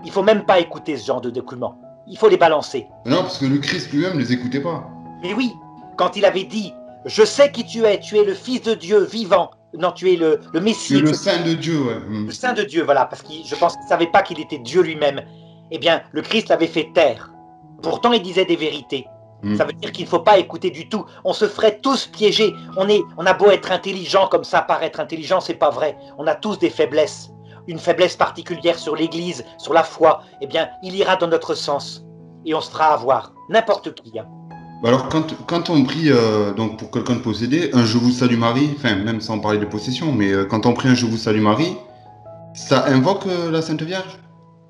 Il ne faut même pas écouter ce genre de documents. Il faut les balancer. Non, parce que le Christ lui-même ne les écoutait pas. Mais oui, quand il avait dit « Je sais qui tu es le Fils de Dieu vivant », non, tu es le Messie. Tu es le Saint de Dieu, ouais. Le Saint de Dieu, voilà, parce que je pense qu'il ne savait pas qu'il était Dieu lui-même. Eh bien, le Christ l'avait fait taire. Pourtant, il disait des vérités. Ça veut dire qu'il ne faut pas écouter du tout. On se ferait tous piéger. On a beau être intelligent comme ça, paraître intelligent, c'est pas vrai. On a tous des faiblesses. Une faiblesse particulière sur l'Église, sur la foi. Eh bien, il ira dans notre sens. Et on se fera avoir. N'importe qui. Hein. Alors, quand on prie donc pour quelqu'un de possédé, un Je vous salue Marie, enfin, même sans parler de possession, mais quand on prie un Je vous salue Marie, ça invoque la Sainte Vierge?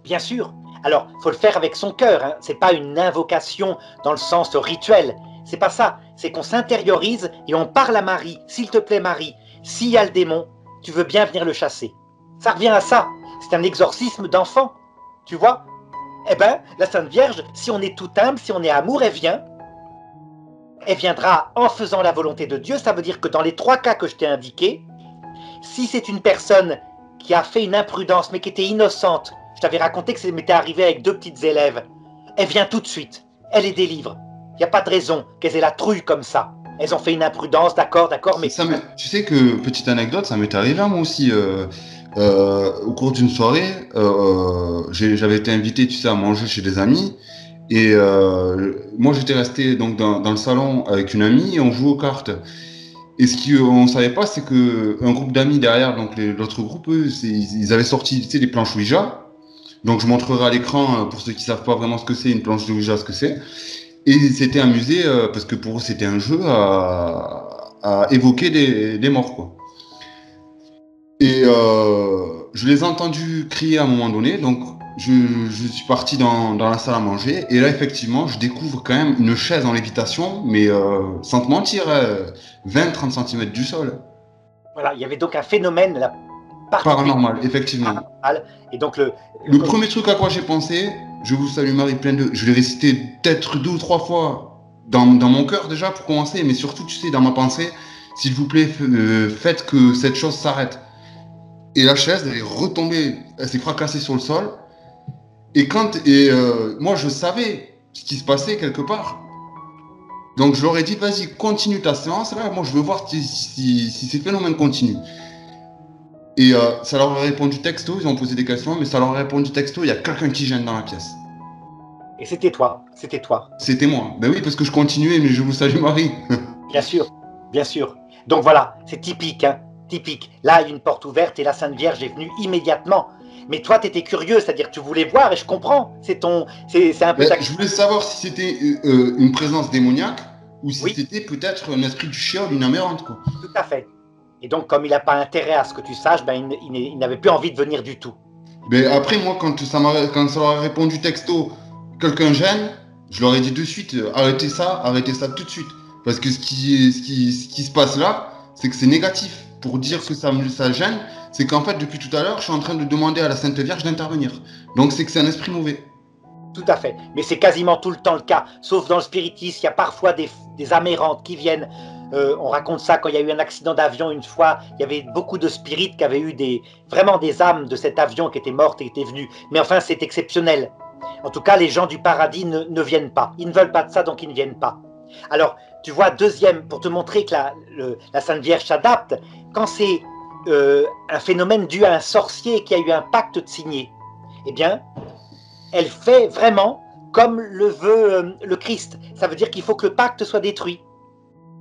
Bien sûr. Alors, il faut le faire avec son cœur. Hein. Ce n'est pas une invocation dans le sens rituel. C'est pas ça. C'est qu'on s'intériorise et on parle à Marie. S'il te plaît, Marie, s'il y a le démon, tu veux bien venir le chasser. Ça revient à ça. C'est un exorcisme d'enfant. Tu vois? Eh bien, la Sainte Vierge, si on est tout humble, si on est amour, elle vient. Elle viendra en faisant la volonté de Dieu. Ça veut dire que dans les 3 cas que je t'ai indiqués, si c'est une personne qui a fait une imprudence mais qui était innocente, je t'avais raconté que ça m'était arrivé avec 2 petites élèves, elle vient tout de suite, elle les délivre. Il n'y a pas de raison qu'elles aient la trouille comme ça. Elles ont fait une imprudence, d'accord, mais... Tu sais que, petite anecdote, ça m'est arrivé moi aussi. Au cours d'une soirée, j'avais été invité, tu sais, à manger chez des amis. Et moi, j'étais resté donc dans le salon avec une amie et on jouait aux cartes. Et ce qu'on ne savait pas, c'est qu'un groupe d'amis derrière, donc l'autre groupe, eux, ils avaient sorti, tu sais, des planches Ouija. Donc, je montrerai à l'écran, pour ceux qui savent pas vraiment ce que c'est, une planche de Ouija, ce que c'est. Et ils s'étaient amusés, parce que pour eux, c'était un jeu à évoquer des morts, quoi. Et je les ai entendus crier à un moment donné, donc je suis parti dans la salle à manger, et là, effectivement, je découvre quand même une chaise en lévitation, mais sans te mentir, 20-30 cm du sol. Voilà, il y avait donc un phénomène là, paranormal, effectivement. Paranormal. Et donc le premier truc à quoi j'ai pensé, je vous salue Marie pleine de... Je l'ai récité peut-être 2 ou 3 fois dans mon cœur déjà pour commencer, mais surtout, tu sais, dans ma pensée, s'il vous plaît, faites que cette chose s'arrête. Et la chaise, elle est retombée, elle s'est fracassée sur le sol. Et moi, je savais ce qui se passait quelque part. Donc, je leur ai dit, vas-y, continue ta séance. Là, moi, je veux voir si ces phénomènes continuent. Et ça leur a répondu texto, ils ont posé des questions, mais ça leur a répondu texto, il y a quelqu'un qui gêne dans la pièce. Et c'était toi. C'était moi. Ben oui, parce que je continuais, mais je vous salue Marie. Bien sûr, bien sûr. Donc voilà, c'est typique, hein. Typique. Là, il y a une porte ouverte et la Sainte Vierge est venue immédiatement. Mais toi, tu étais curieux, c'est-à-dire que tu voulais voir, et je comprends. C'est un peu... Je voulais savoir si c'était une présence démoniaque ou si c'était peut-être un esprit du chiot, une amérante, quoi. Tout à fait. Et donc, comme il n'a pas intérêt à ce que tu saches, ben, il n'avait plus envie de venir du tout. Mais après, moi, quand ça leur a répondu texto, quelqu'un gêne, je leur ai dit de suite, arrêtez ça tout de suite. Parce que ce qui se passe là, c'est que c'est négatif. Pour dire que ça gêne, c'est qu'en fait, depuis tout à l'heure, je suis en train de demander à la Sainte Vierge d'intervenir. Donc, c'est que c'est un esprit mauvais. Tout à fait. Mais c'est quasiment tout le temps le cas. Sauf dans le spiritisme, il y a parfois des amérantes qui viennent On raconte ça quand il y a eu un accident d'avion une fois, il y avait beaucoup de spirites qui avaient eu vraiment des âmes de cet avion qui étaient mortes et qui étaient venues. Mais enfin, c'est exceptionnel. En tout cas, les gens du paradis ne viennent pas. Ils ne veulent pas de ça, donc ils ne viennent pas. Alors, tu vois, deuxième, pour te montrer que la Sainte Vierge s'adapte, quand c'est un phénomène dû à un sorcier qui a eu un pacte de signé, eh bien, elle fait vraiment comme le veut le Christ. Ça veut dire qu'il faut que le pacte soit détruit.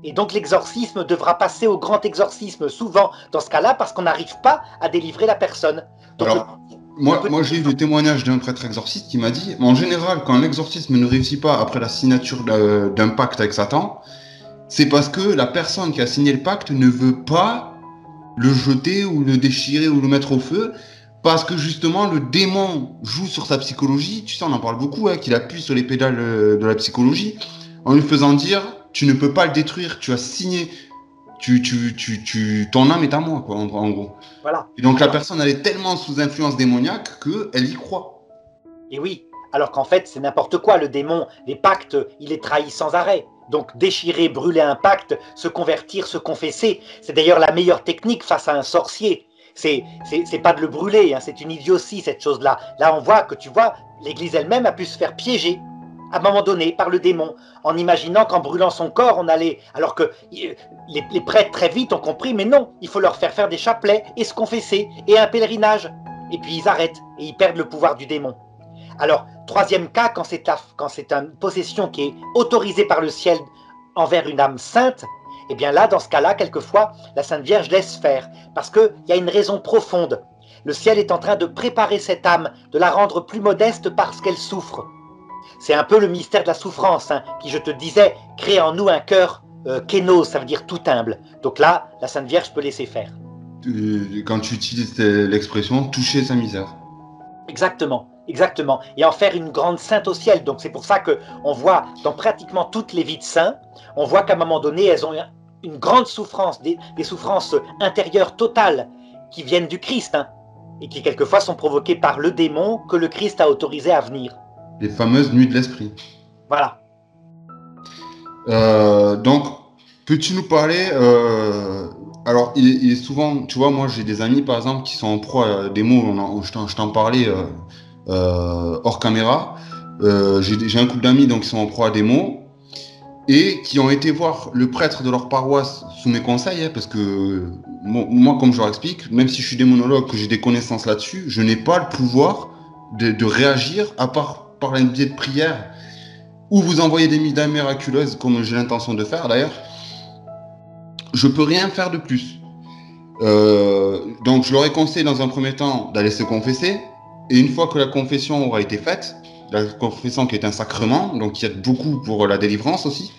Et donc l'exorcisme devra passer au grand exorcisme, souvent dans ce cas-là, parce qu'on n'arrive pas à délivrer la personne. Donc, Alors, moi j'ai eu le témoignage d'un prêtre exorciste qui m'a dit, en général, quand l'exorcisme ne réussit pas après la signature d'un pacte avec Satan, c'est parce que la personne qui a signé le pacte ne veut pas le jeter ou le déchirer ou le mettre au feu, parce que justement le démon joue sur sa psychologie. Tu sais, on en parle beaucoup, hein, qu'il appuie sur les pédales de la psychologie, en lui faisant dire, tu ne peux pas le détruire, tu as signé, ton âme est à moi, quoi, en gros. voilà. Et donc la personne, elle est tellement sous influence démoniaque qu'elle y croit. Et oui, alors qu'en fait, c'est n'importe quoi. Le démon, les pactes, il les trahit sans arrêt. Donc déchirer, brûler un pacte, se convertir, se confesser, c'est d'ailleurs la meilleure technique face à un sorcier. C'est pas de le brûler, hein, c'est une idiotie cette chose-là. Là, on voit que, tu vois, l'Église elle-même a pu se faire piéger à un moment donné par le démon, en imaginant qu'en brûlant son corps, on allait... Alors que les prêtres très vite ont compris, mais non, il faut leur faire des chapelets et se confesser, et un pèlerinage. Et puis ils arrêtent, et ils perdent le pouvoir du démon. Alors, troisième cas, quand c'est une possession qui est autorisée par le ciel envers une âme sainte, eh bien là, dans ce cas-là, quelquefois, la Sainte Vierge laisse faire, parce qu'il y a une raison profonde. Le ciel est en train de préparer cette âme, de la rendre plus modeste parce qu'elle souffre. C'est un peu le mystère de la souffrance, hein, qui, je te disais, crée en nous un cœur kénos, ça veut dire tout humble. Donc là, la Sainte Vierge peut laisser faire. Quand tu utilises l'expression « toucher sa misère ». Exactement, exactement. Et en faire une grande sainte au ciel. Donc c'est pour ça qu'on voit dans pratiquement toutes les vies de saints, on voit qu'à un moment donné, elles ont une grande souffrance, des souffrances intérieures totales qui viennent du Christ, hein, et qui quelquefois sont provoquées par le démon que le Christ a autorisé à venir. Les fameuses nuits de l'esprit. Voilà. Donc, peux-tu nous parler... alors, il est souvent... Tu vois, moi, j'ai des amis, par exemple, qui sont en proie à des mots, je t'en parlais hors caméra. J'ai un couple d'amis donc, qui sont en proie à des mots et qui ont été voir le prêtre de leur paroisse sous mes conseils, hein, parce que moi, comme je leur explique, même si je suis démonologue, que j'ai des connaissances là-dessus, je n'ai pas le pouvoir de réagir, à part par un biais de prière, ou vous envoyer des médailles miraculeuses, comme j'ai l'intention de faire d'ailleurs. Je peux rien faire de plus. Donc je leur ai conseillé dans un premier temps d'aller se confesser, et une fois que la confession aura été faite, la confession qui est un sacrement, donc qui aide beaucoup pour la délivrance aussi,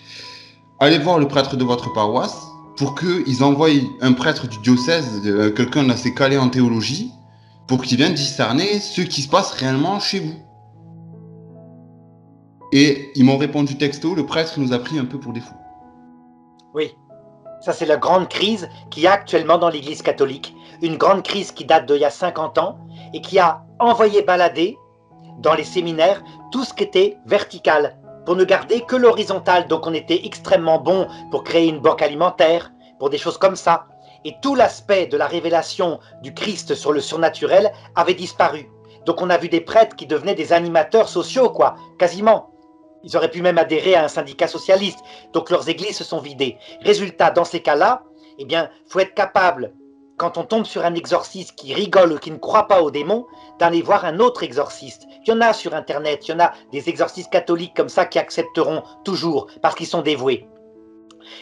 allez voir le prêtre de votre paroisse pour qu'ils envoient un prêtre du diocèse, quelqu'un d'assez calé en théologie, pour qu'il vienne discerner ce qui se passe réellement chez vous. Et ils m'ont répondu texto, le prêtre nous a pris un peu pour des fous. Oui. Ça, c'est la grande crise qu'il y a actuellement dans l'Église catholique. Une grande crise qui date d'il y a 50 ans et qui a envoyé balader dans les séminaires tout ce qui était vertical pour ne garder que l'horizontal. Donc on était extrêmement bon pour créer une banque alimentaire, pour des choses comme ça. Et tout l'aspect de la révélation du Christ sur le surnaturel avait disparu. Donc on a vu des prêtres qui devenaient des animateurs sociaux, quoi, quasiment. Ils auraient pu même adhérer à un syndicat socialiste. Donc leurs églises se sont vidées. Résultat, dans ces cas-là, eh bien, faut être capable, quand on tombe sur un exorciste qui rigole ou qui ne croit pas aux démons, d'aller voir un autre exorciste. Il y en a sur Internet, il y en a des exorcistes catholiques comme ça qui accepteront toujours parce qu'ils sont dévoués.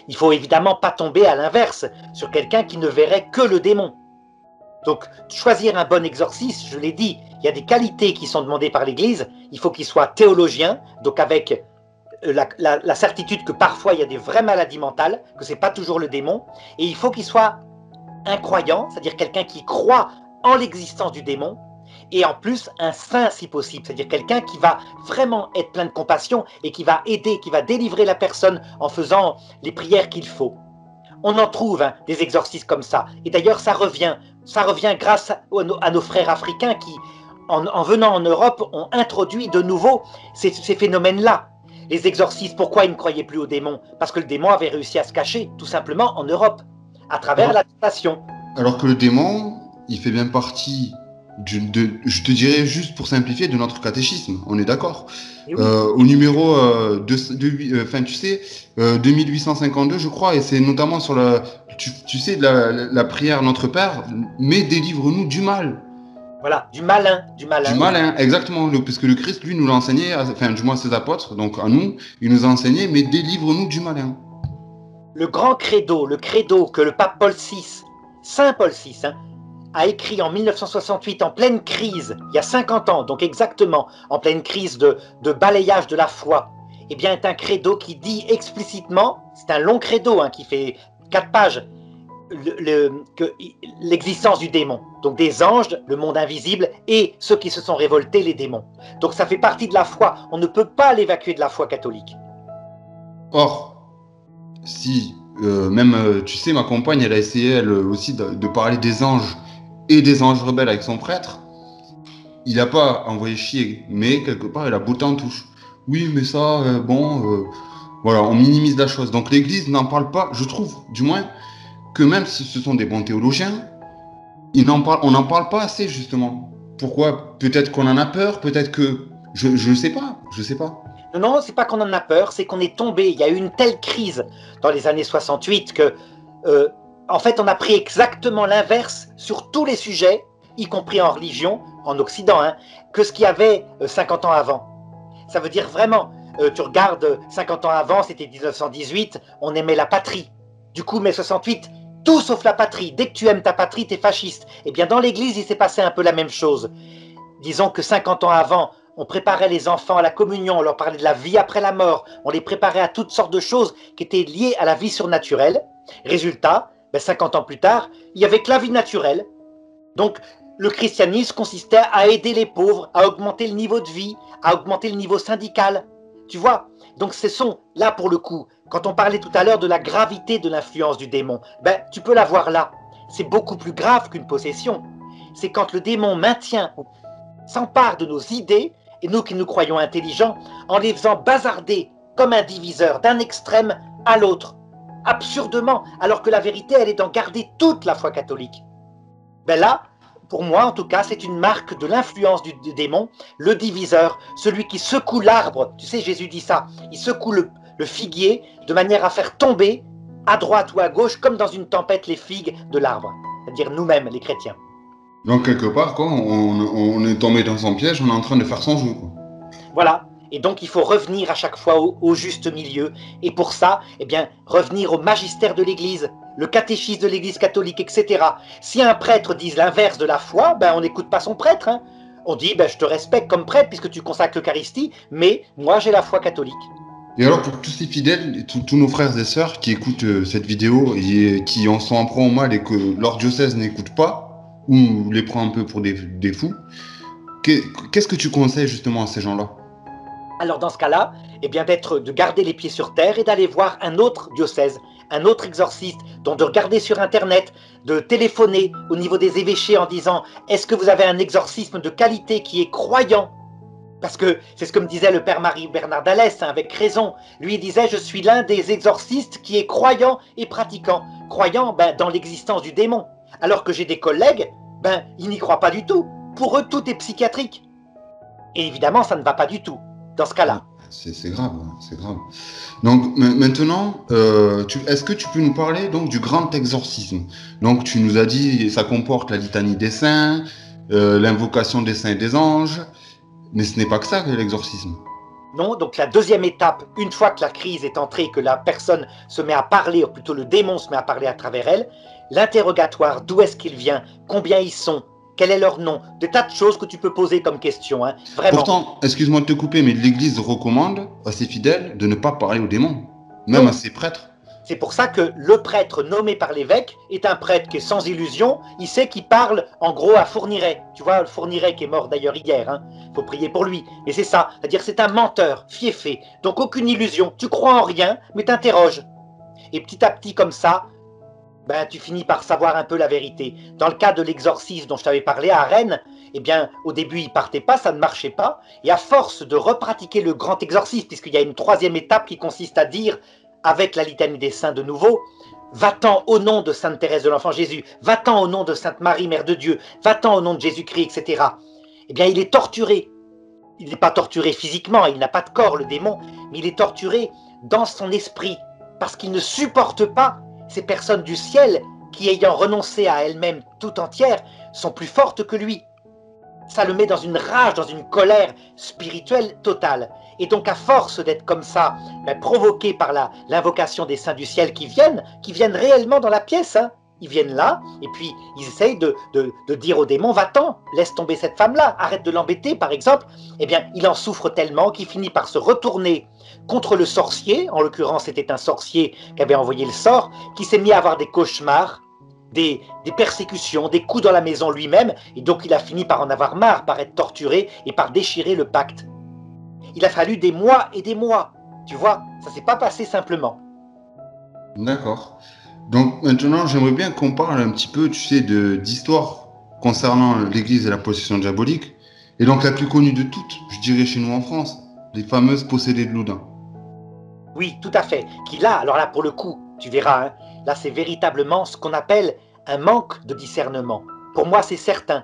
Il faut évidemment pas tomber à l'inverse sur quelqu'un qui ne verrait que le démon. Donc, choisir un bon exorciste, je l'ai dit, il y a des qualités qui sont demandées par l'Église. Il faut qu'il soit théologien, donc avec la certitude que parfois il y a des vraies maladies mentales, que ce n'est pas toujours le démon. Et il faut qu'il soit un croyant, c'est-à-dire quelqu'un qui croit en l'existence du démon, et en plus un saint si possible, c'est-à-dire quelqu'un qui va vraiment être plein de compassion et qui va aider, qui va délivrer la personne en faisant les prières qu'il faut. On en trouve des exorcistes comme ça. Et d'ailleurs, ça revient grâce à nos frères africains qui, en venant en Europe, ont introduit de nouveau ces phénomènes-là. Les exorcistes, pourquoi ils ne croyaient plus aux démons? Parce que le démon avait réussi à se cacher, tout simplement, en Europe, à travers la tentation. Alors que le démon, il fait bien partie, je te dirais juste pour simplifier, de notre catéchisme. On est d'accord. Et oui. Au numéro 2852, je crois, et c'est notamment sur tu sais, la prière Notre Père, mais délivre-nous du mal. Voilà, du malin, du malin. Du malin, exactement, parce que le Christ, lui, nous l'a enseigné, enfin, du moins ses apôtres, donc à nous, il nous a enseigné, mais délivre-nous du malin. Le grand credo, le credo que le pape Paul VI, Saint Paul VI, a écrit en 1968, en pleine crise, il y a 50 ans, donc exactement, en pleine crise de balayage de la foi, eh bien, est un credo qui dit explicitement, c'est un long credo qui fait 4 pages, l'existence du démon, donc des anges, le monde invisible, et ceux qui se sont révoltés, les démons. Donc ça fait partie de la foi, on ne peut pas l'évacuer de la foi catholique. Or, si, tu sais, ma compagne, elle a essayé, elle aussi, de parler des anges et des anges rebelles avec son prêtre, il n'a pas envoyé chier, mais quelque part, il a botté en touche. Oui, mais ça, voilà, on minimise la chose. Donc l'Église n'en parle pas, je trouve, du moins, que même si ce sont des bons théologiens, on n'en parle pas assez, justement. Pourquoi? Peut-être qu'on en a peur, peut-être que... Je sais pas. Non, c'est pas qu'on en a peur, c'est qu'on est tombé. Il y a eu une telle crise dans les années 68 que, en fait, on a pris exactement l'inverse sur tous les sujets, y compris en religion, en Occident, que ce qu'il y avait 50 ans avant. Ça veut dire vraiment, tu regardes 50 ans avant, c'était 1918, on aimait la patrie. Du coup, mai 68, tout sauf la patrie. Dès que tu aimes ta patrie, t'es fasciste. Eh bien, dans l'Église, il s'est passé un peu la même chose. Disons que 50 ans avant, on préparait les enfants à la communion, on leur parlait de la vie après la mort, on les préparait à toutes sortes de choses qui étaient liées à la vie surnaturelle. Résultat, 50 ans plus tard, il n'y avait que la vie naturelle. Donc, le christianisme consistait à aider les pauvres, à augmenter le niveau de vie, à augmenter le niveau syndical. Tu vois? Donc, ce sont, là pour le coup, quand on parlait tout à l'heure de la gravité de l'influence du démon, tu peux la voir là. C'est beaucoup plus grave qu'une possession. C'est quand le démon s'empare de nos idées, et nous qui nous croyons intelligents, en les faisant bazarder comme un diviseur d'un extrême à l'autre, absurdement, alors que la vérité, elle est d'en garder toute la foi catholique. Là, pour moi en tout cas, c'est une marque de l'influence du démon, le diviseur, celui qui secoue l'arbre. Tu sais, Jésus dit ça, il secoue le figuier de manière à faire tomber à droite ou à gauche, comme dans une tempête, les figues de l'arbre, c'est-à-dire nous-mêmes, les chrétiens. Donc, quelque part, quoi, on est tombé dans son piège, on est en train de faire son jeu, quoi. Voilà. Et donc, il faut revenir à chaque fois au juste milieu. Et pour ça, revenir au magistère de l'Église, le catéchisme de l'Église catholique, etc. Si un prêtre dit l'inverse de la foi, on n'écoute pas son prêtre. On dit, je te respecte comme prêtre puisque tu consacres l'Eucharistie, mais moi, j'ai la foi catholique. Et alors, pour tous ces fidèles, tous nos frères et sœurs qui écoutent cette vidéo et qui en sont en proie au mal et que leur diocèse n'écoute pas, ou les prend un peu pour des fous, qu'est-ce que tu conseilles justement à ces gens-là? Alors dans ce cas-là, de garder les pieds sur terre et d'aller voir un autre diocèse, un autre exorciste, donc de regarder sur Internet, de téléphoner au niveau des évêchés en disant « Est-ce que vous avez un exorcisme de qualité qui est croyant ?» Parce que c'est ce que me disait le père Marie-Bernard d'Alès, avec raison. Lui, il disait « Je suis l'un des exorcistes qui est croyant et pratiquant. » Croyant dans l'existence du démon. Alors que j'ai des collègues, ils n'y croient pas du tout. Pour eux, tout est psychiatrique. Et évidemment, ça ne va pas du tout, dans ce cas-là. C'est grave, c'est grave. Donc maintenant, est-ce que tu peux nous parler donc du grand exorcisme? Donc tu nous as dit, ça comporte la litanie des saints, l'invocation des saints et des anges, mais ce n'est pas que ça, l'exorcisme. Non, donc la deuxième étape, une fois que la crise est entrée, que la personne se met à parler, ou plutôt le démon se met à parler à travers elle, l'interrogatoire, d'où est-ce qu'il vient, combien ils sont, quel est leur nom, des tas de choses que tu peux poser comme question, vraiment. Pourtant, excuse-moi de te couper, mais l'Église recommande à ses fidèles de ne pas parler aux démons, même à ses prêtres. C'est pour ça que le prêtre nommé par l'évêque est un prêtre qui est sans illusion, il sait qu'il parle en gros à Fourniret. Tu vois, Fourniret qui est mort d'ailleurs hier, faut prier pour lui. Mais c'est ça, c'est-à-dire c'est un menteur, fiefé, donc aucune illusion, tu crois en rien, mais t'interroges. Et petit à petit comme ça, tu finis par savoir un peu la vérité. Dans le cas de l'exorcisme dont je t'avais parlé à Rennes, eh bien, au début, il partait pas, ça ne marchait pas. Et à force de repratiquer le grand exorcisme, puisqu'il y a une troisième étape qui consiste à dire, avec la litanie des saints de nouveau, va-t'en au nom de Sainte Thérèse de l'Enfant Jésus, va-t'en au nom de Sainte Marie, Mère de Dieu, va-t'en au nom de Jésus-Christ, etc. Eh bien, il est torturé. Il n'est pas torturé physiquement, il n'a pas de corps, le démon, mais il est torturé dans son esprit, parce qu'il ne supporte pas ces personnes du ciel qui, ayant renoncé à elles-mêmes tout entières, sont plus fortes que lui. Ça le met dans une rage, dans une colère spirituelle totale. Et donc, à force d'être comme ça, provoqué par l'invocation des saints du ciel qui viennent réellement dans la pièce, hein. Ils viennent là, et puis ils essayent de dire au démon, va-t'en, laisse tomber cette femme-là, arrête de l'embêter, par exemple. Eh bien, il en souffre tellement qu'il finit par se retourner contre le sorcier, en l'occurrence c'était un sorcier qui avait envoyé le sort, qui s'est mis à avoir des cauchemars, des persécutions, des coups dans la maison lui-même, et donc il a fini par en avoir marre, par être torturé et par déchirer le pacte. Il a fallu des mois et des mois, tu vois, ça s'est pas passé simplement. D'accord. Donc maintenant, j'aimerais bien qu'on parle un petit peu, tu sais, d'histoire concernant l'Église et la possession diabolique. Et donc la plus connue de toutes, je dirais chez nous en France, les fameuses possédées de Loudun. Oui, tout à fait. Qui là, alors là pour le coup, tu verras, hein, là c'est véritablement ce qu'on appelle un manque de discernement. Pour moi, c'est certain.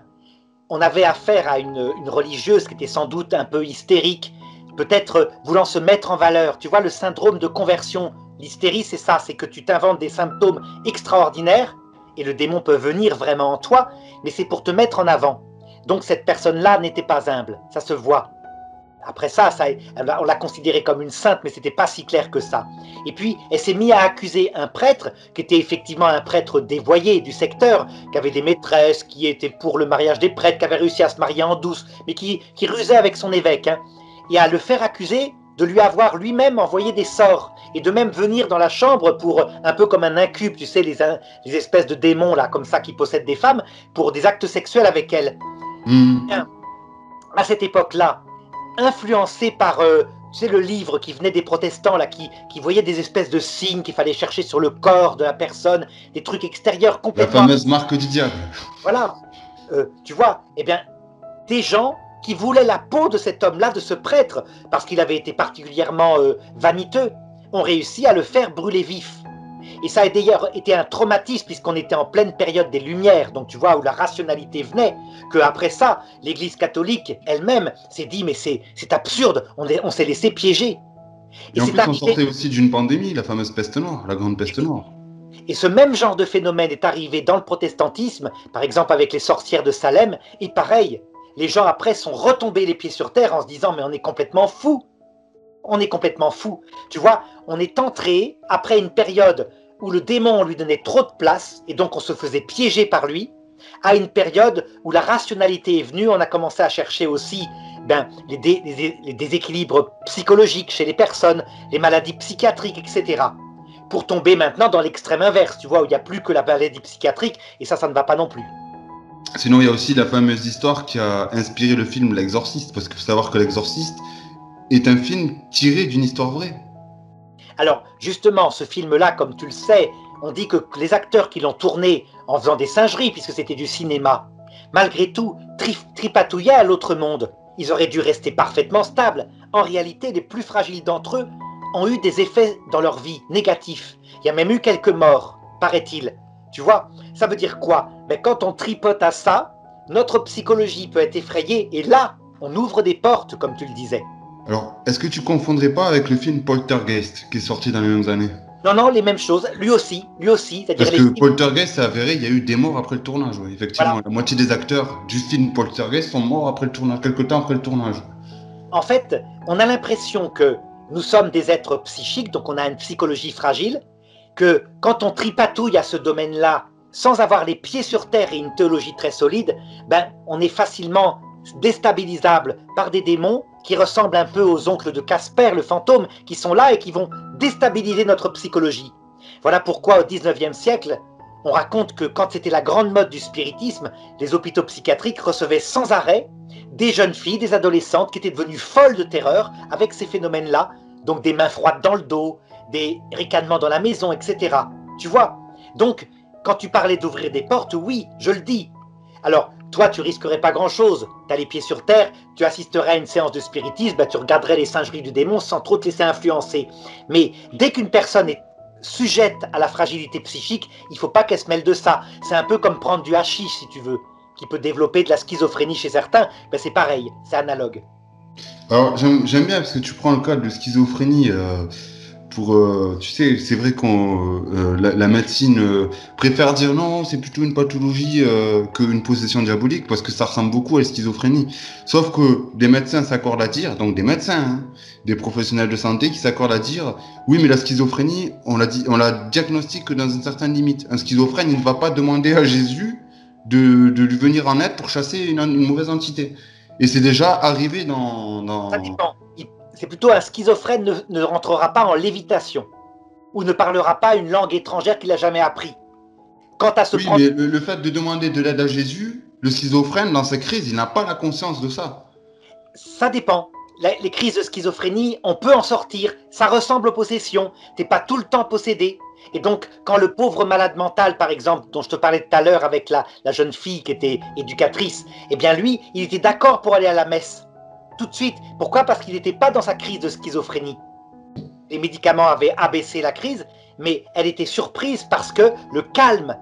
On avait affaire à une religieuse qui était sans doute un peu hystérique, peut-être voulant se mettre en valeur. Tu vois, le syndrome de conversion, l'hystérie, c'est ça, c'est que tu t'inventes des symptômes extraordinaires, et le démon peut venir vraiment en toi, mais c'est pour te mettre en avant. Donc cette personne-là n'était pas humble, ça se voit. Après ça, on l'a considérée comme une sainte, mais c'était pas si clair que ça. Et puis, elle s'est mise à accuser un prêtre, qui était effectivement un prêtre dévoyé du secteur, qui avait des maîtresses, qui était pour le mariage des prêtres, qui avait réussi à se marier en douce, mais qui rusait avec son évêque, hein, et à le faire accuser de lui avoir lui-même envoyé des sorts, et de même venir dans la chambre pour, un peu comme un incube, tu sais, les espèces de démons, là, comme ça, qui possèdent des femmes, pour des actes sexuels avec elles. Bien, à cette époque-là, influencé par tu sais, le livre qui venait des protestants, là, qui voyait des espèces de signes qu'il fallait chercher sur le corps de la personne, des trucs extérieurs La complètement... fameuse marque du diable. Voilà. Tu vois, eh bien, des gens qui voulaient la peau de cet homme-là, de ce prêtre, parce qu'il avait été particulièrement vaniteux, ont réussi à le faire brûler vif. Et ça a d'ailleurs été un traumatisme puisqu'on était en pleine période des Lumières, donc tu vois, où la rationalité venait, qu'après ça, l'Église catholique elle-même s'est dit, mais c'est absurde, on s'est laissé piéger. Et en plus, on sortait aussi d'une pandémie, la fameuse peste noire, la grande peste noire. Et ce même genre de phénomène est arrivé dans le protestantisme, par exemple avec les sorcières de Salem, et pareil, les gens après sont retombés les pieds sur terre en se disant, mais on est complètement fous. On est complètement fou. Tu vois, on est entré après une période où le démon lui donnait trop de place et donc on se faisait piéger par lui, à une période où la rationalité est venue, on a commencé à chercher aussi les déséquilibres psychologiques chez les personnes, les maladies psychiatriques, etc. Pour tomber maintenant dans l'extrême inverse, tu vois, où il n'y a plus que la maladie psychiatrique et ça ne va pas non plus. Sinon, il y a aussi la fameuse histoire qui a inspiré le film L'Exorciste, parce qu'il faut savoir que L'Exorciste est un film tiré d'une histoire vraie. Alors, justement, ce film-là, comme tu le sais, on dit que les acteurs qui l'ont tourné en faisant des singeries, puisque c'était du cinéma, malgré tout, tripatouillaient à l'autre monde. Ils auraient dû rester parfaitement stables. En réalité, les plus fragiles d'entre eux ont eu des effets dans leur vie négatifs. Il y a même eu quelques morts, paraît-il. Tu vois, ça veut dire quoi? Mais quand on tripote à ça, notre psychologie peut être effrayée, et là, on ouvre des portes, comme tu le disais. Alors, est-ce que tu confondrais pas avec le film Poltergeist, qui est sorti dans les mêmes années? Non, non, les mêmes choses. Lui aussi. Parce que Poltergeist, c'est avéré, il y a eu des morts après le tournage, oui, effectivement. Voilà. La moitié des acteurs du film Poltergeist sont morts après le tournage, quelque temps après le tournage. En fait, on a l'impression que nous sommes des êtres psychiques, donc on a une psychologie fragile, que quand on tripatouille à ce domaine-là, sans avoir les pieds sur terre et une théologie très solide, on est facilement déstabilisable par des démons qui ressemblent un peu aux oncles de Casper, le fantôme, qui sont là et qui vont déstabiliser notre psychologie. Voilà pourquoi au XIXe siècle, on raconte que quand c'était la grande mode du spiritisme, les hôpitaux psychiatriques recevaient sans arrêt des jeunes filles, des adolescentes qui étaient devenues folles de terreur avec ces phénomènes-là, donc des mains froides dans le dos, des ricanements dans la maison, etc. Tu vois? Donc, quand tu parlais d'ouvrir des portes, oui, je le dis. Alors, toi, tu risquerais pas grand-chose. Tu as les pieds sur terre, tu assisterais à une séance de spiritisme, bah, tu regarderais les singeries du démon sans trop te laisser influencer. Mais dès qu'une personne est sujette à la fragilité psychique, il faut pas qu'elle se mêle de ça. C'est un peu comme prendre du hashish, si tu veux, qui peut développer de la schizophrénie chez certains. Ben, c'est pareil, c'est analogue. Alors, j'aime bien parce que tu prends le cas de schizophrénie. Tu sais, c'est vrai qu'on la médecine préfère dire non, c'est plutôt une pathologie qu'une possession diabolique parce que ça ressemble beaucoup à la schizophrénie. Sauf que des médecins s'accordent à dire, donc des médecins, hein, des professionnels de santé qui s'accordent à dire, oui, mais la schizophrénie, on la diagnostique que dans une certaine limite. Un schizophrène, il ne va pas demander à Jésus de lui venir en aide pour chasser une mauvaise entité. Et c'est déjà arrivé Ça dépend. C'est plutôt un schizophrène ne rentrera pas en lévitation ou ne parlera pas une langue étrangère qu'il n'a jamais appris. Quant à se Oui, prendre... mais le fait de demander de l'aide à Jésus, le schizophrène, dans sa crise, il n'a pas la conscience de ça. Ça dépend. Les crises de schizophrénie, on peut en sortir. Ça ressemble aux possessions. T'es pas tout le temps possédé. Et donc, quand le pauvre malade mental, par exemple, dont je te parlais tout à l'heure avec la jeune fille qui était éducatrice, eh bien lui, il était d'accord pour aller à la messe. Tout de suite. Pourquoi? Parce qu'il n'était pas dans sa crise de schizophrénie. Les médicaments avaient abaissé la crise, mais elle était surprise parce que le calme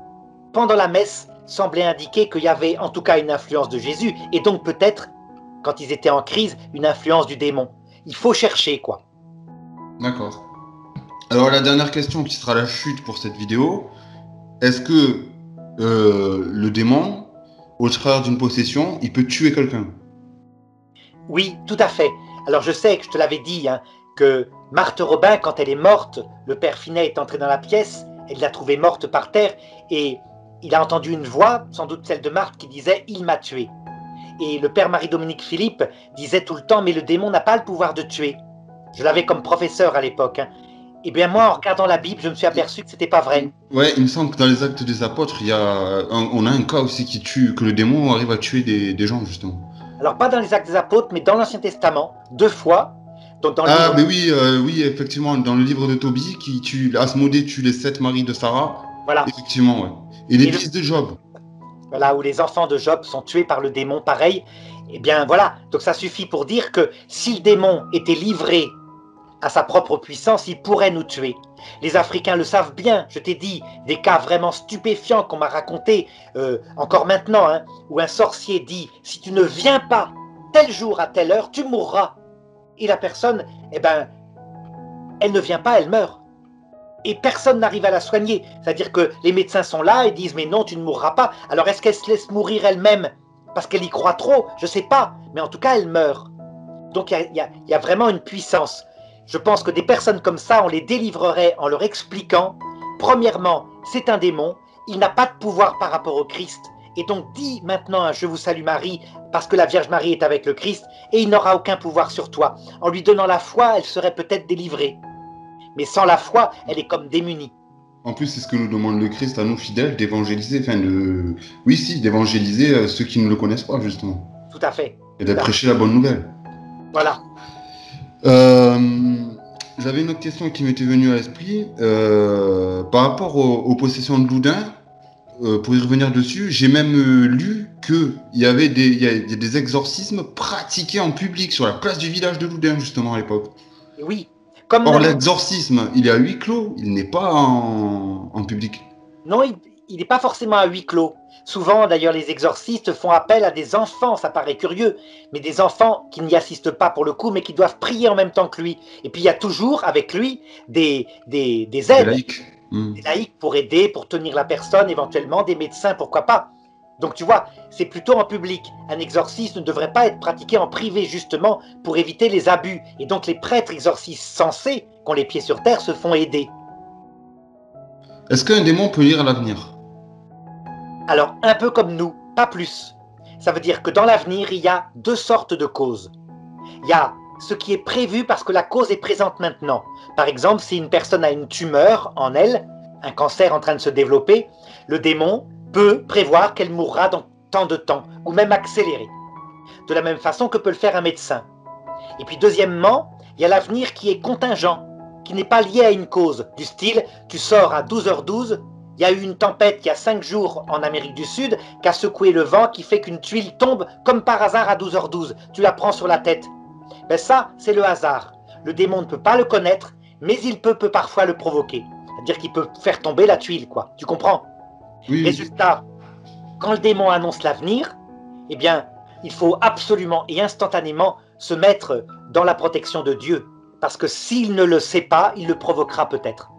pendant la messe semblait indiquer qu'il y avait en tout cas une influence de Jésus, et donc peut-être, quand ils étaient en crise, une influence du démon. Il faut chercher, quoi. D'accord. Alors la dernière question qui sera la chute pour cette vidéo, est-ce que le démon, au travers d'une possession, il peut tuer quelqu'un? Oui, tout à fait. Alors je sais que je te l'avais dit, hein, que Marthe Robin, quand elle est morte, le père Finet est entré dans la pièce, elle l'a trouvée morte par terre, et il a entendu une voix, sans doute celle de Marthe, qui disait « Il m'a tué ». Et le père Marie-Dominique Philippe disait tout le temps « Mais le démon n'a pas le pouvoir de tuer ». Je l'avais comme professeur à l'époque. Hein. Et bien moi, en regardant la Bible, je me suis aperçu que c'était pas vrai. Ouais, il me semble que dans les Actes des Apôtres, on a un cas aussi que le démon arrive à tuer des gens, justement. Alors pas dans les Actes des Apôtres, mais dans l'Ancien Testament, 2 fois. Donc dans le Ah, livre... mais oui, oui, effectivement, dans le livre de Tobie, Asmodée tue les 7 maris de Sarah. Voilà. Effectivement, ouais. Et les fils de Job. Voilà, où les enfants de Job sont tués par le démon, pareil. Eh bien voilà, donc ça suffit pour dire que si le démon était livré à sa propre puissance, il pourrait nous tuer. Les Africains le savent bien, je t'ai dit, des cas vraiment stupéfiants qu'on m'a racontés, encore maintenant, hein, où un sorcier dit « Si tu ne viens pas tel jour à telle heure, tu mourras ». Et la personne, eh ben, elle ne vient pas, elle meurt. Et personne n'arrive à la soigner. C'est-à-dire que les médecins sont là et disent « Mais non, tu ne mourras pas ». Alors est-ce qu'elle se laisse mourir elle-même parce qu'elle y croit trop? Je ne sais pas, mais en tout cas, elle meurt. Donc il y a vraiment une puissance. Je pense que des personnes comme ça, on les délivrerait en leur expliquant, premièrement, c'est un démon, il n'a pas de pouvoir par rapport au Christ, et donc dis maintenant un « Je vous salue Marie » parce que la Vierge Marie est avec le Christ, et il n'aura aucun pouvoir sur toi. En lui donnant la foi, elle serait peut-être délivrée. Mais sans la foi, elle est comme démunie. En plus, c'est ce que nous demande le Christ à nous fidèles, d'évangéliser, d'évangéliser ceux qui ne le connaissent pas, justement. Tout à fait. Et de prêcher la bonne nouvelle. Voilà. J'avais une autre question qui m'était venue à l'esprit. Par rapport aux possessions de Loudun, pour y revenir dessus, j'ai même lu qu'il y a des exorcismes pratiqués en public sur la place du village de Loudun, justement, à l'époque. Oui. Or, l'exorcisme, il est à huis clos, il n'est pas en public. Non, il n'est pas forcément à huis clos. Souvent, d'ailleurs, les exorcistes font appel à des enfants, ça paraît curieux, mais des enfants qui n'y assistent pas pour le coup, mais qui doivent prier en même temps que lui. Et puis, il y a toujours, avec lui, des aides. Des laïcs. Des laïcs pour aider, pour tenir la personne, éventuellement, des médecins, pourquoi pas. Donc, tu vois, c'est plutôt en public. Un exorcisme ne devrait pas être pratiqué en privé, justement, pour éviter les abus. Et donc, les prêtres exorcistes censés, qui ont les pieds sur terre, se font aider. Est-ce qu'un démon peut lire l'avenir? Alors, un peu comme nous, pas plus. Ça veut dire que dans l'avenir, il y a 2 sortes de causes. Il y a ce qui est prévu parce que la cause est présente maintenant. Par exemple, si une personne a une tumeur en elle, un cancer en train de se développer, le démon peut prévoir qu'elle mourra dans tant de temps, ou même accélérer. De la même façon que peut le faire un médecin. Et puis deuxièmement, il y a l'avenir qui est contingent, qui n'est pas lié à une cause, du style, tu sors à 12h12, il il y a eu une tempête il y a 5 jours en Amérique du Sud qui a secoué le vent, qui fait qu'une tuile tombe comme par hasard à 12h12. Tu la prends sur la tête. Ben ça, c'est le hasard. Le démon ne peut pas le connaître, mais il peut parfois le provoquer. C'est-à-dire qu'il peut faire tomber la tuile, quoi. Tu comprends? Oui, Résultat, quand le démon annonce l'avenir, eh bien, il faut absolument et instantanément se mettre dans la protection de Dieu. Parce que s'il ne le sait pas, il le provoquera peut-être.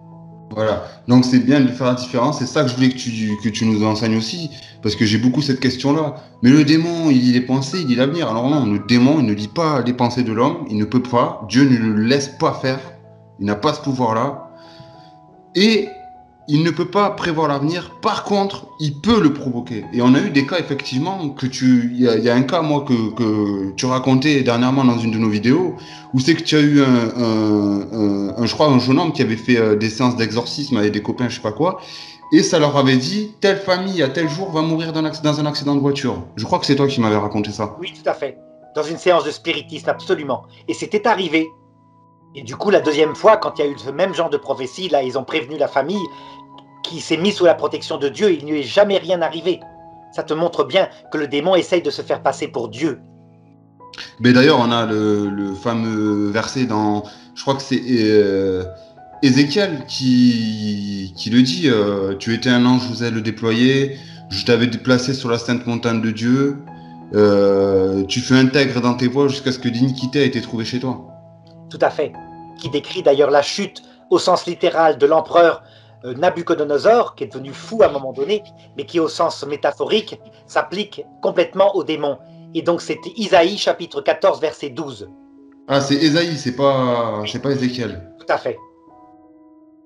voilà. Donc c'est bien de faire la différence. C'est ça que je voulais que tu nous enseignes aussi. Parce que j'ai beaucoup cette question-là. Mais le démon, il lit les pensées, il lit l'avenir. Alors non, le démon, il ne lit pas les pensées de l'homme. Il ne peut pas. Dieu ne le laisse pas faire. Il n'a pas ce pouvoir-là. Et il ne peut pas prévoir l'avenir. Par contre, il peut le provoquer. Et on a eu des cas, effectivement, que il y a un cas, moi, que tu racontais dernièrement dans une de nos vidéos, où c'est que tu as eu je crois, un jeune homme qui avait fait des séances d'exorcisme avec des copains, je sais pas quoi, et ça leur avait dit, telle famille à tel jour va mourir dans un accident de voiture. Je crois que c'est toi qui m'avais raconté ça. Oui, tout à fait. Dans une séance de spiritisme, absolument. Et c'était arrivé. Et du coup, la deuxième fois, quand il y a eu ce même genre de prophétie, là, ils ont prévenu la famille qui s'est mise sous la protection de Dieu. Il n'y est jamais rien arrivé. Ça te montre bien que le démon essaye de se faire passer pour Dieu. Mais d'ailleurs, on a le fameux verset dans, je crois que c'est Ézéchiel qui le dit, tu étais un ange, vous allez le déployer, je t'avais déplacé sur la sainte montagne de Dieu, tu fus intègre dans tes voies jusqu'à ce que l'iniquité ait été trouvée chez toi. Tout à fait. Qui décrit d'ailleurs la chute au sens littéral de l'empereur Nabuchodonosor, qui est devenu fou à un moment donné, mais qui au sens métaphorique s'applique complètement au démon. Et donc c'était Isaïe chapitre 14 verset 12. Ah, c'est Ésaïe, c'est pas Ézéchiel. Tout à fait.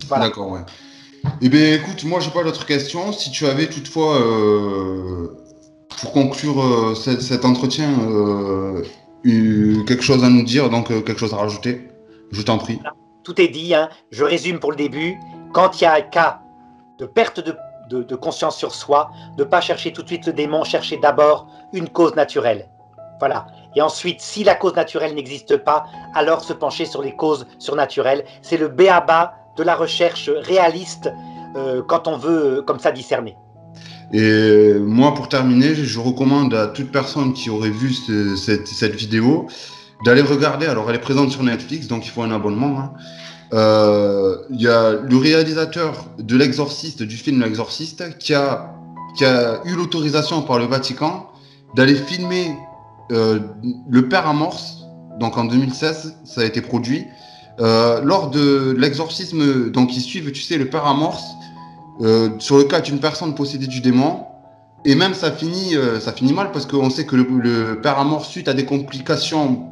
Voilà. D'accord, ouais. Eh bien, écoute, moi, j'ai pas d'autres questions. Si tu avais toutefois, pour conclure cet entretien, quelque chose à nous dire, donc quelque chose à rajouter, je t'en prie. Tout est dit, hein. Je résume pour le début. Quand il y a un cas de perte de conscience sur soi, de ne pas chercher tout de suite le démon, chercher d'abord une cause naturelle. Voilà. Et ensuite, si la cause naturelle n'existe pas, alors se pencher sur les causes surnaturelles. C'est le b.a.-ba de la recherche réaliste quand on veut comme ça discerner. Et moi, pour terminer, je recommande à toute personne qui aurait vu cette vidéo d'aller regarder. Alors, elle est présente sur Netflix, donc il faut un abonnement, hein. Il y a le réalisateur de l'Exorciste, du film L'Exorciste, qui a eu l'autorisation par le Vatican d'aller filmer le Père Amorce. Donc en 2016, ça a été produit. Lors de l'exorcisme, donc ils suivent, tu sais, le Père Amorce sur le cas d'une personne possédée du démon. Et même ça finit mal parce qu'on sait que le Père Amorce, suite à des complications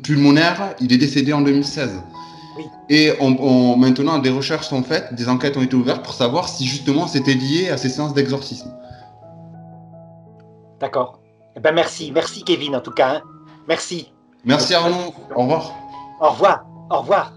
pulmonaires, il est décédé en 2016. Oui. Et maintenant, des recherches sont faites, des enquêtes ont été ouvertes pour savoir si justement c'était lié à ces séances d'exorcisme. D'accord. Eh ben merci. Merci Kevin en tout cas. Hein. Merci. Merci Arnaud, au revoir. Au revoir. Au revoir.